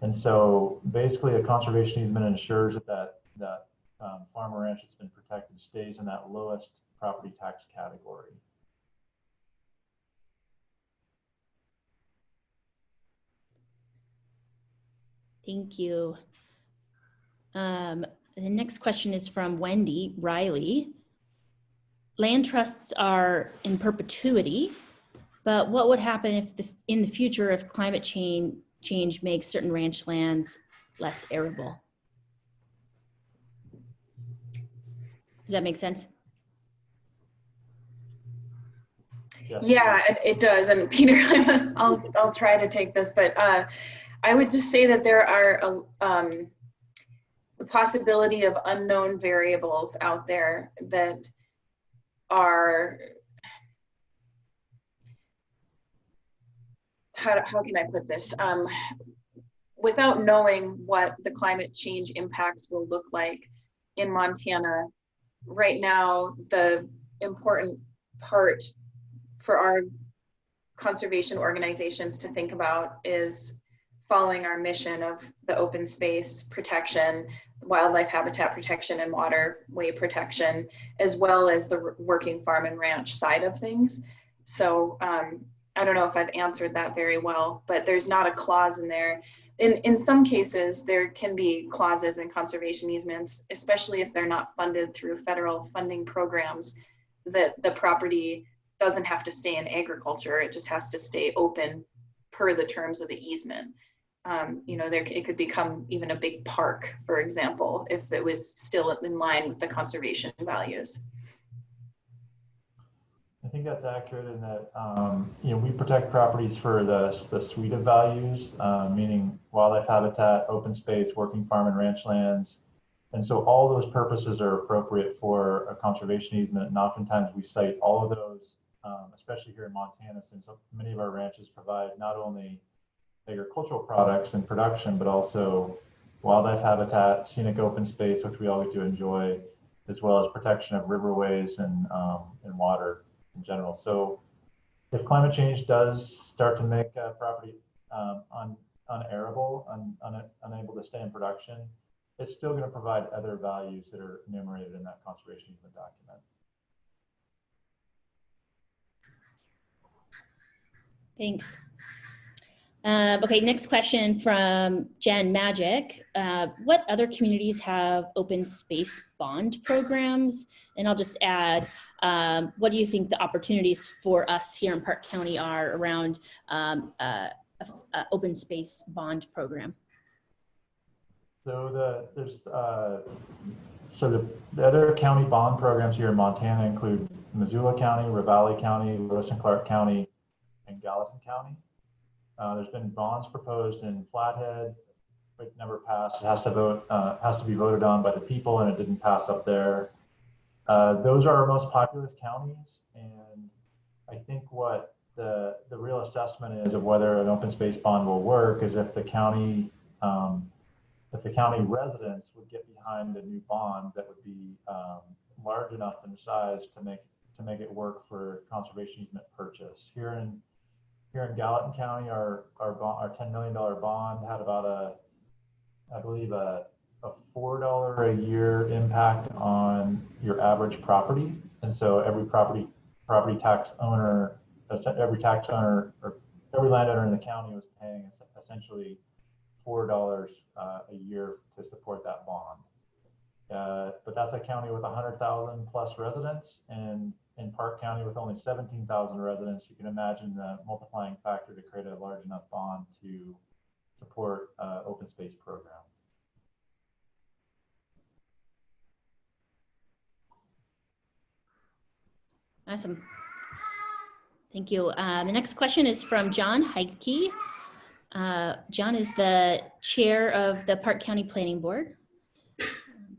And so basically a conservation easement ensures that farm or ranch that's been protected stays in that lowest property tax category. Thank you. The next question is from Wendy Riley. Land trusts are in perpetuity, but what would happen if in the future if climate change makes certain ranch lands less arable? Does that make sense? Yes. Yeah, it does. And Peter, I'll try to take this, but I would just say that there are the possibility of unknown variables out there that are, how can I put this? Without knowing what the climate change impacts will look like in Montana, right now, the important part for our conservation organizations to think about is following our mission of the open space protection, wildlife habitat protection, and waterway protection, as well as the working farm and ranch side of things. So I don't know if I've answered that very well, but there's not a clause in there. In some cases, there can be clauses in conservation easements, especially if they're not funded through federal funding programs, that the property doesn't have to stay in agriculture. It just has to stay open per the terms of the easement. You know, it could become even a big park, for example, if it was still in line with the conservation values. I think that's accurate in that, you know, we protect properties for the suite of values, meaning wildlife habitat, open space, working farm and ranch lands. And so all those purposes are appropriate for a conservation easement. And oftentimes we cite all of those, especially here in Montana, since many of our ranches provide not only agricultural products and production, but also wildlife habitat, scenic open space, which we all get to enjoy, as well as protection of riverways and water in general. So if climate change does start to make a property unarable, unable to stay in production, it's still going to provide other values that are enumerated in that conservation easement document. Thanks. Okay, next question from Jen Magic. What other communities have open space bond programs? And I'll just add, what do you think the opportunities for us here in Park County are around open space bond program? So the other county bond programs here in Montana include Missoula County, Ravalli County, Lewis and Clark County, and Gallatin County. There's been bonds proposed in Flathead, but never passed. It has to be voted on by the people, and it didn't pass up there. Those are our most populous counties, and I think what the real assessment is of whether an open space bond will work is if the county residents would get behind a new bond that would be large enough in size to make it work for conservation easement purchase. Here in Gallatin County, our $10 million bond had about I believe a $4 a year impact on your average property. And so every property tax owner, every landowner in the county was paying essentially $4 a year to support that bond. But that's a county with 100,000 plus residents, and in Park County with only 17,000 residents, you can imagine the multiplying factor to create a large enough bond to support open space program. Awesome. Thank you. The next question is from John Heidke. John is the chair of the Park County Planning Board.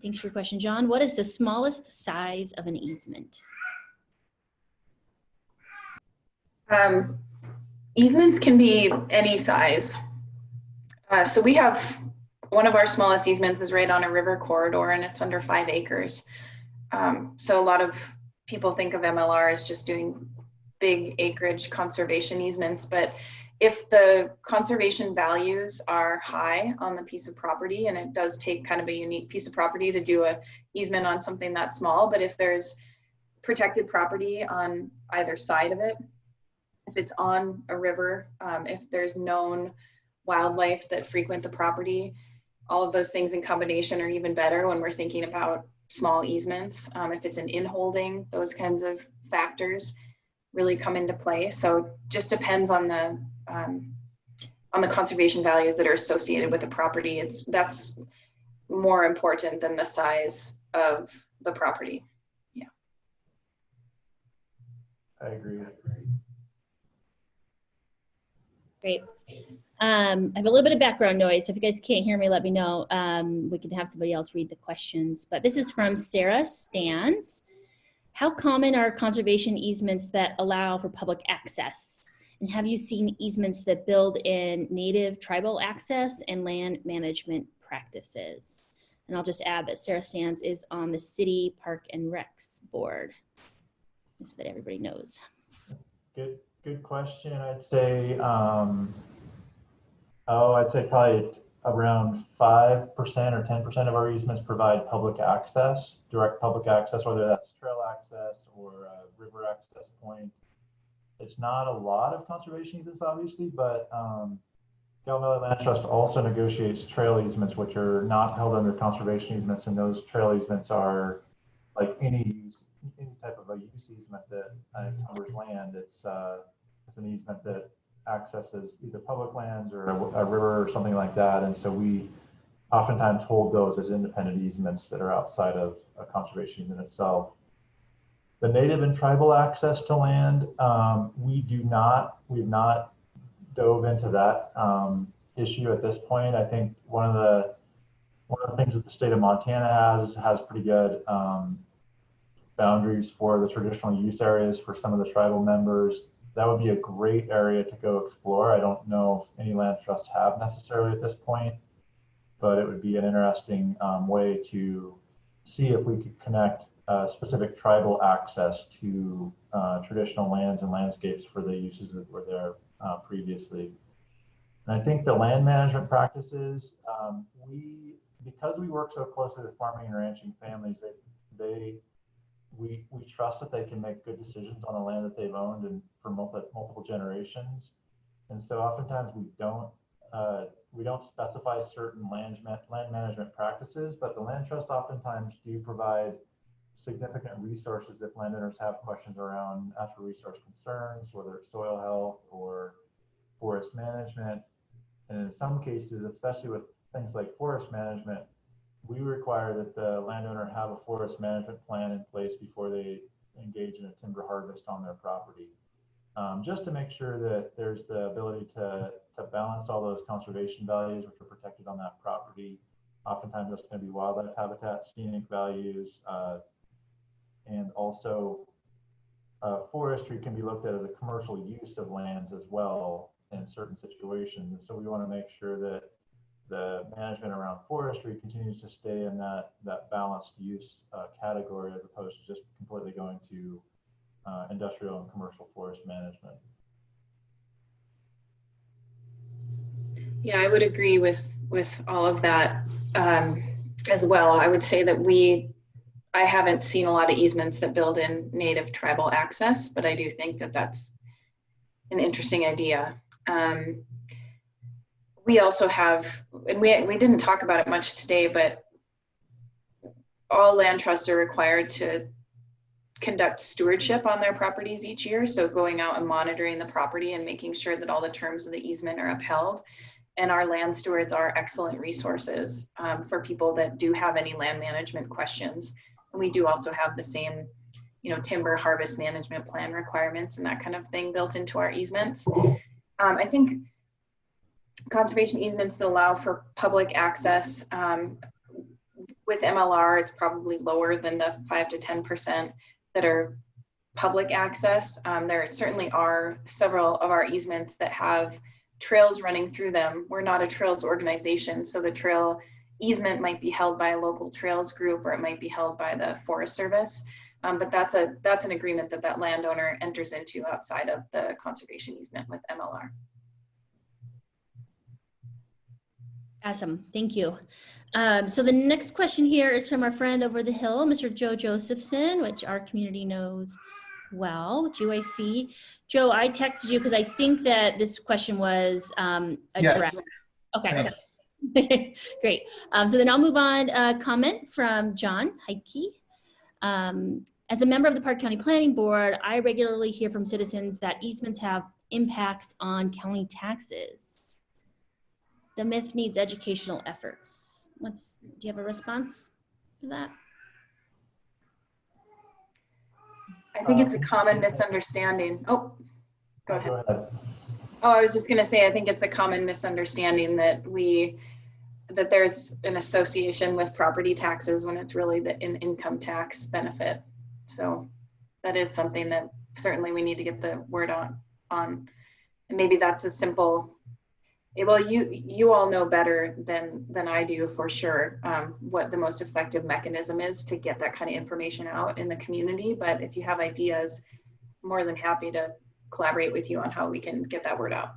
Thanks for your question, John. What is the smallest size of an easement? Easements can be any size. So we have one of our smallest easements is right on a river corridor, and it's under 5 acres. So a lot of people think of MLR as just doing big acreage conservation easements, but if the conservation values are high on the piece of property, and it does take kind of a unique piece of property to do a easement on something that small, but if there's protected property on either side of it, if it's on a river, if there's known wildlife that frequent the property, all of those things in combination are even better when we're thinking about small easements. If it's an inholding, those kinds of factors really come into play. So just depends on the conservation values that are associated with the property. That's more important than the size of the property. Yeah. I agree. Great. I have a little bit of background noise, so if you guys can't hear me, let me know. We can have somebody else read the questions. But this is from Sarah Stans. How common are conservation easements that allow for public access? And have you seen easements that build in native tribal access and land management practices? And I'll just add that Sarah Stans is on the City Park and Recs board, so that everybody knows. Good question. I'd say, I'd say probably around 5% or 10% of our easements provide public access, direct public access, whether that's trail access or a river access point. It's not a lot of conservation easements, obviously, but Gallatin Valley Land Trust also negotiates trail easements, which are not held under conservation easements, and those trail easements are like any type of a use easement that covers land. It's an easement that accesses either public lands or a river or something like that, and so we oftentimes hold those as independent easements that are outside of a conservation easement itself. The native and tribal access to land, we've not dove into that issue at this point. I think one of the things that the state of Montana has pretty good boundaries for the traditional use areas for some of the tribal members. That would be a great area to go explore. I don't know if any land trusts have necessarily at this point, but it would be an interesting way to see if we could connect specific tribal access to traditional lands and landscapes for the uses that were there previously. And I think the land management practices, because we work so closely with farming and ranching families, we trust that they can make good decisions on the land that they've owned and for multiple generations. And so oftentimes we don't specify certain land management practices, but the land trusts oftentimes do provide significant resources if landowners have questions around natural resource concerns, whether it's soil health or forest management. And in some cases, especially with things like forest management, we require that the landowner have a forest management plan in place before they engage in a timber harvest on their property, just to make sure that there's the ability to balance all those conservation values which are protected on that property. Oftentimes that's going to be wildlife habitat, scenic values, and also forestry can be looked at as a commercial use of lands as well in certain situations. And so we want to make sure that the management around forestry continues to stay in that balanced use category, as opposed to just completely going to industrial and commercial forest management. Yeah, I would agree with all of that as well. I would say that I haven't seen a lot of easements that build in native tribal access, but I do think that that's an interesting idea. We also have, and we didn't talk about it much today, but all land trusts are required to conduct stewardship on their properties each year. So going out and monitoring the property and making sure that all the terms of the easement are upheld. And our land stewards are excellent resources for people that do have any land management questions. And we do also have the same, timber harvest management plan requirements and that kind of thing built into our easements. I think conservation easements that allow for public access, with MLR, it's probably lower than the 5 to 10% that are public access. There certainly are several of our easements that have trails running through them. We're not a trails organization, so the trail easement might be held by a local trails group, or it might be held by the Forest Service. But that's an agreement that landowner enters into outside of the conservation easement with MLR. Awesome, thank you. So the next question here is from our friend over the hill, Mr. Joe Josephson, which our community knows well, GYC. Joe, I texted you because I think that this question was addressed. Yes. Okay. Yes. Great. So then I'll move on. Comment from John Heike. As a member of the Park County Planning Board, I regularly hear from citizens that easements have impact on county taxes. The myth needs educational efforts. Do you have a response to that? I think it's a common misunderstanding. Oh, go ahead. Oh, I was just going to say, I think it's a common misunderstanding that there's an association with property taxes when it's really an income tax benefit. So that is something that certainly we need to get the word on. And maybe that's a simple. Well, you all know better than I do for sure what the most effective mechanism is to get that kind of information out in the community. But if you have ideas, I'm more than happy to collaborate with you on how we can get that word out.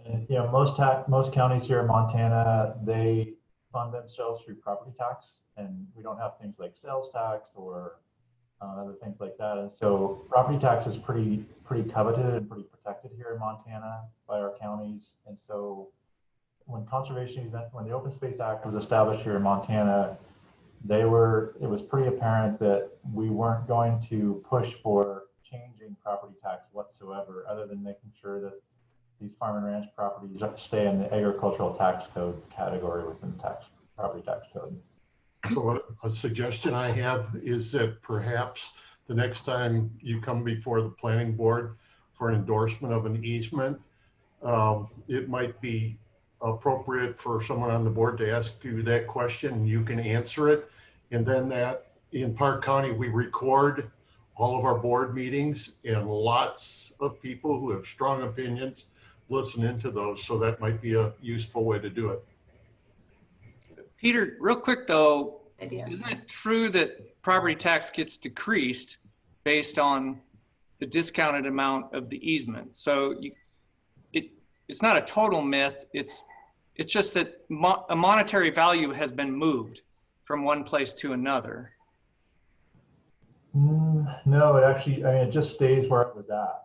And, you know, most counties here in Montana, they fund themselves through property tax, and we don't have things like sales tax or other things like that. And so property tax is pretty coveted and pretty protected here in Montana by our counties. And so when the Open Space Act was established here in Montana, it was pretty apparent that we weren't going to push for changing property tax whatsoever, other than making sure that these farm and ranch properties stay in the agricultural tax code category within the property tax code. So a suggestion I have is that perhaps the next time you come before the planning board for an endorsement of an easement, it might be appropriate for someone on the board to ask you that question and you can answer it. And then that in Park County, we record all of our board meetings and lots of people who have strong opinions listen into those. So that might be a useful way to do it. Peter, real quick though, Idea. isn't it true that property tax gets decreased based on the discounted amount of the easement? So it's not a total myth. It's just that a monetary value has been moved from one place to another. No, it actually, I mean, it just stays where it was at.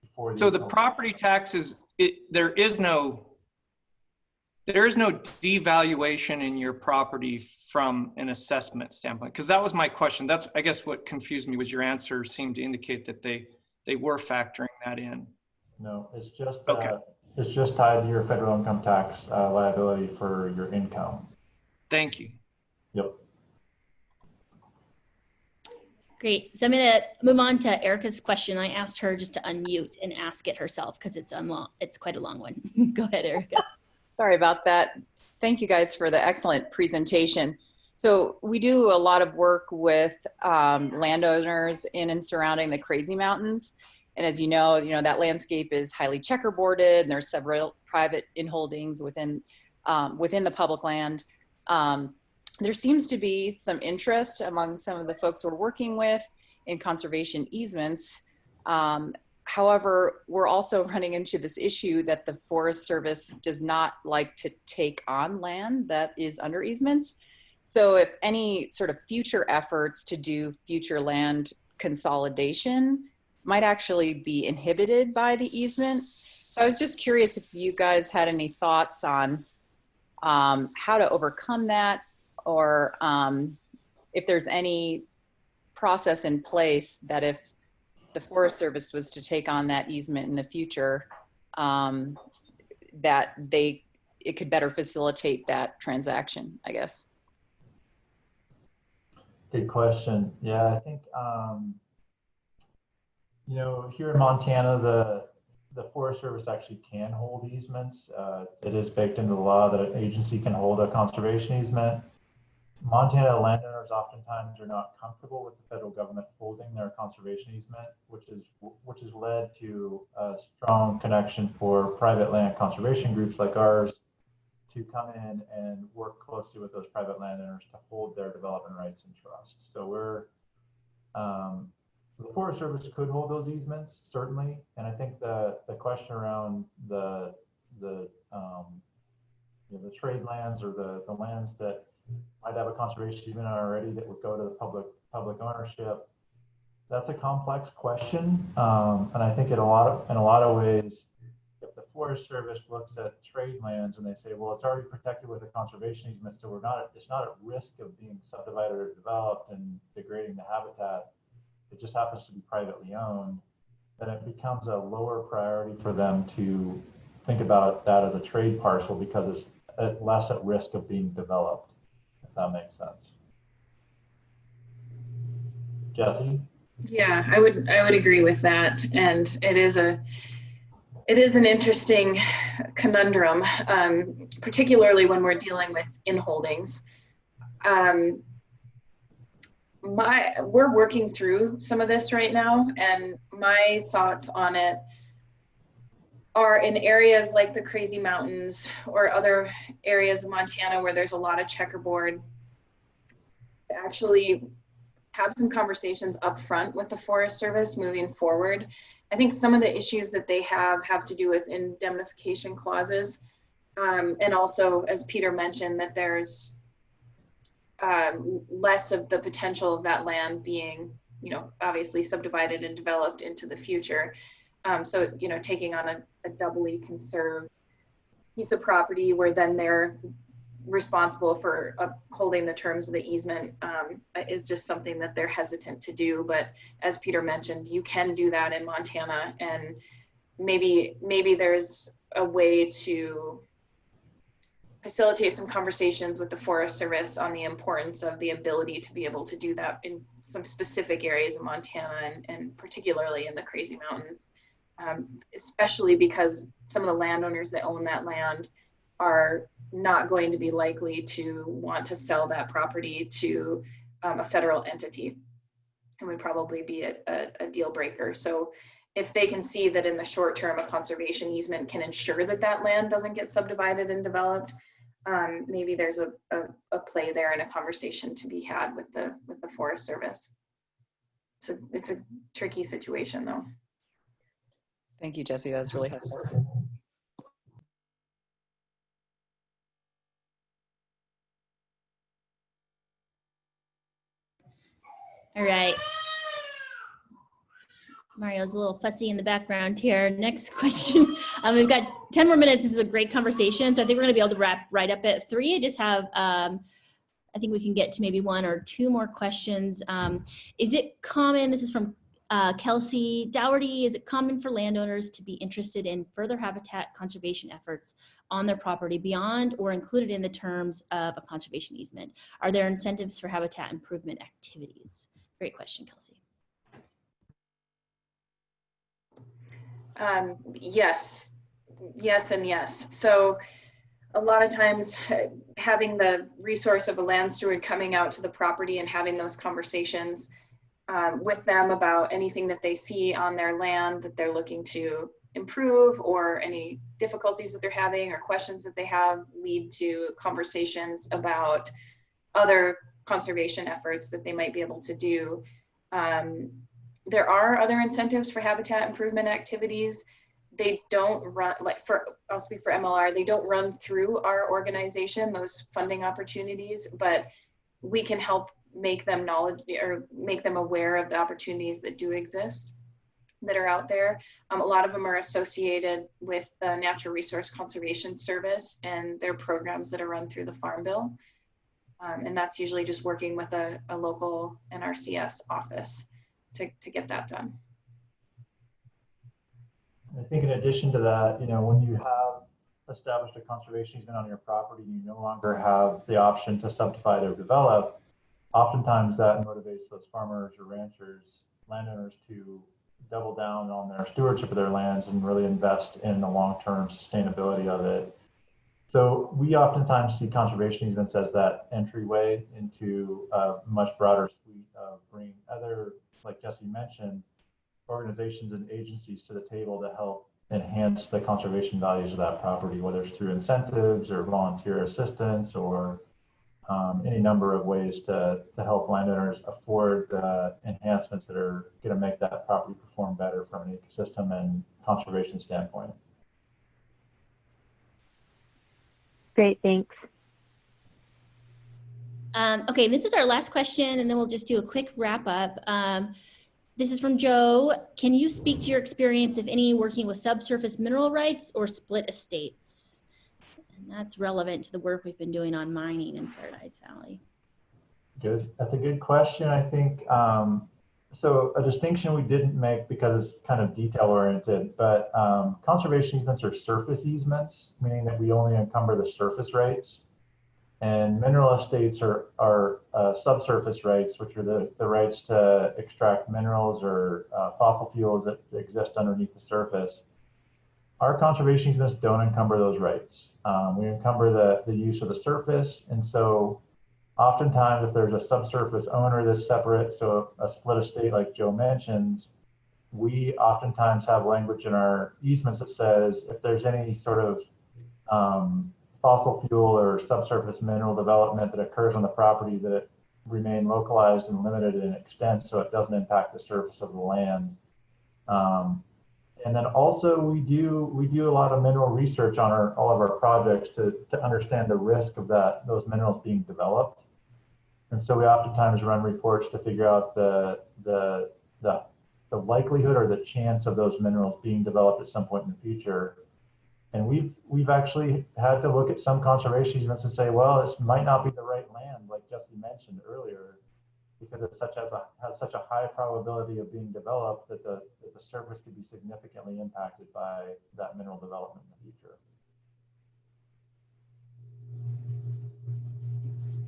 Before So the property taxes, there is no devaluation in your property from an assessment standpoint, because that was my question. That's, I guess, what confused me was your answer seemed to indicate that they were factoring that in. No, it's just okay. It's just tied to your federal income tax liability for your income. Thank you. Yep. Great. So I'm going to move on to Erica's question. I asked her just to unmute and ask it herself because it's quite a long one. Go ahead, Erica. Sorry about that. Thank you guys for the excellent presentation. So we do a lot of work with landowners in and surrounding the Crazy Mountains. And as you know, that landscape is highly checkerboarded and there's several private inholdings within the public land. There seems to be some interest among some of the folks we're working with in conservation easements. However, we're also running into this issue that the Forest Service does not like to take on land that is under easements. So if any sort of future efforts to do future land consolidation might actually be inhibited by the easement. So I was just curious if you guys had any thoughts on how to overcome that, or if there's any process in place that if the Forest Service was to take on that easement in the future, that it could better facilitate that transaction, I guess. Good question. Yeah, I think, here in Montana, the Forest Service actually can hold easements. It is baked into the law that an agency can hold a conservation easement. Montana landowners oftentimes are not comfortable with the federal government holding their conservation easement, which has led to a strong connection for private land conservation groups like ours to come in and work closely with those private landowners to hold their development rights in trust. So the Forest Service could hold those easements, certainly. And I think the question around the trade lands or the lands that might have a conservation easement already that would go to the public ownership, that's a complex question. And I think in a lot of ways, if the Forest Service looks at trade lands and they say, well, it's already protected with a conservation easement, so it's not at risk of being subdivided or developed and degrading the habitat, it just happens to be privately owned, then it becomes a lower priority for them to think about that as a trade parcel because it's less at risk of being developed, if that makes sense. Jessie? Yeah, I would agree with that, and it is an interesting conundrum, particularly when we're dealing with inholdings. We're working through some of this right now, and my thoughts on it are in areas like the Crazy Mountains or other areas of Montana where there's a lot of checkerboard, to actually have some conversations up front with the Forest Service moving forward. I think some of the issues that they have to do with indemnification clauses, and also, as Peter mentioned, that there's less of the potential of that land being, obviously subdivided and developed into the future. So, taking on a doubly conserved piece of property where then they're responsible for upholding the terms of the easement is just something that they're hesitant to do. But as Peter mentioned, you can do that in Montana, and maybe there's a way to facilitate some conversations with the Forest Service on the importance of the ability to be able to do that in some specific areas of Montana, and particularly in the Crazy Mountains, especially because some of the landowners that own that land are not going to be likely to want to sell that property to a federal entity, and would probably be a deal breaker. So if they can see that in the short term, a conservation easement can ensure that that land doesn't get subdivided and developed, maybe there's a play there and a conversation to be had with the Forest Service. It's a tricky situation though. Thank you, Jessie. That was really helpful. All right. Mario's a little fussy in the background here. Next question. We've got 10 more minutes. This is a great conversation. So I think we're gonna be able to wrap right up at 3. I just have, I think we can get to maybe 1 or 2 more questions. Is it common, this is from Kelsey Dougherty, is it common for landowners to be interested in further habitat conservation efforts on their property beyond or included in the terms of a conservation easement? Are there incentives for habitat improvement activities? Great question, Kelsey. Yes, and yes. So a lot of times having the resource of a land steward coming out to the property and having those conversations with them about anything that they see on their land that they're looking to improve, or any difficulties that they're having or questions that they have, lead to conversations about other conservation efforts that they might be able to do. There are other incentives for habitat improvement activities. They don't run, I'll speak for MLR, they don't run through our organization, those funding opportunities, but we can help make them aware of the opportunities that do exist, that are out there. A lot of them are associated with the Natural Resource Conservation Service and their programs that are run through the Farm Bill. And that's usually just working with a local NRCS office to get that done. I think in addition to that, when you have established a conservation easement on your property, you no longer have the option to subdivide or develop. Oftentimes that motivates those farmers or ranchers, landowners, to double down on their stewardship of their lands and really invest in the long-term sustainability of it. So we oftentimes see conservation easements as that entryway into a much broader suite of bringing other, like Jessie mentioned, organizations and agencies to the table to help enhance the conservation values of that property, whether it's through incentives or volunteer assistance or any number of ways to help landowners afford the enhancements that are going to make that property perform better from an ecosystem and conservation standpoint. Great, thanks. Okay, this is our last question, and then we'll just do a quick wrap up. This is from Joe. Can you speak to your experience, if any, working with subsurface mineral rights or split estates? And that's relevant to the work we've been doing on mining in Paradise Valley. Good. That's a good question. I think so. A distinction we didn't make because it's kind of detail oriented, but conservation easements are surface easements, meaning that we only encumber the surface rights. And mineral estates are subsurface rights, which are the rights to extract minerals or fossil fuels that exist underneath the surface. Our conservation easements don't encumber those rights. We encumber the use of the surface. And so oftentimes if there's a subsurface owner that's separate, so a split estate like Joe mentions, we oftentimes have language in our easements that says if there's any sort of fossil fuel or subsurface mineral development that occurs on the property, that it remain localized and limited in extent so it doesn't impact the surface of the land. And then also we do a lot of mineral research on all of our projects to understand the risk of those minerals being developed. And so we oftentimes run reports to figure out the likelihood or the chance of those minerals being developed at some point in the future. And we've actually had to look at some conservation easements and say, well, this might not be the right land, like Jessie mentioned earlier, because it has such a high probability of being developed that the surface could be significantly impacted by that mineral development in the future.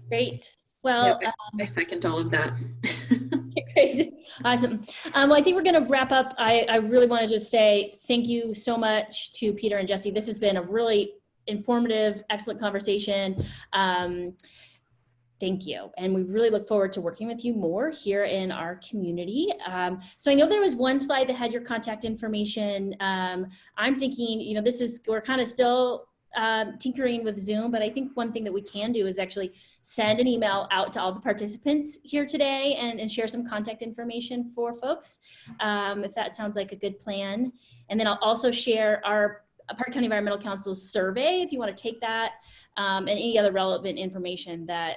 Great. Well, yep, I second all of that. Great. Awesome. Well, I think we're going to wrap up. I really want to just say thank you so much to Peter and Jessie. This has been a really informative, excellent conversation. Thank you. And we really look forward to working with you more here in our community. So I know there was one slide that had your contact information. I'm thinking, we're kind of still tinkering with Zoom, but I think one thing that we can do is actually send an email out to all the participants here today and share some contact information for folks, if that sounds like a good plan. And then I'll also share our Park County Environmental Council's survey if you want to take that, and any other relevant information that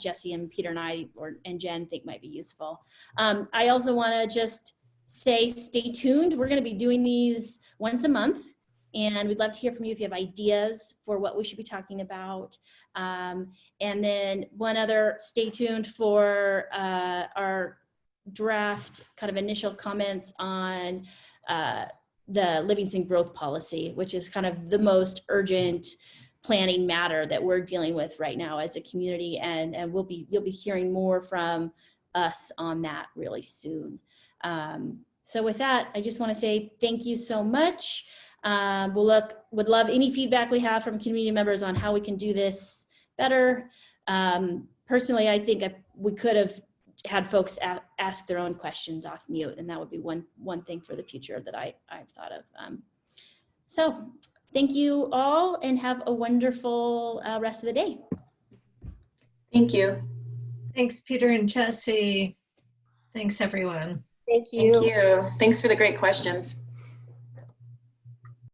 Jessie and Peter and and Jen think might be useful. I also want to just say stay tuned. We're going to be doing these once a month. And we'd love to hear from you if you have ideas for what we should be talking about. And then one other, stay tuned for our draft kind of initial comments on the Livingston growth policy, which is kind of the most urgent planning matter that we're dealing with right now as a community. And you'll be hearing more from us on that really soon. So with that, I just want to say thank you so much. Would love any feedback we have from community members on how we can do this better. Personally, I think we could have had folks ask their own questions off mute, and that would be one thing for the future that I've thought of. So thank you all, and have a wonderful rest of the day. Thank you. Thanks, Peter and Jessie. Thanks, everyone. Thank you. Thank you. Thanks for the great questions.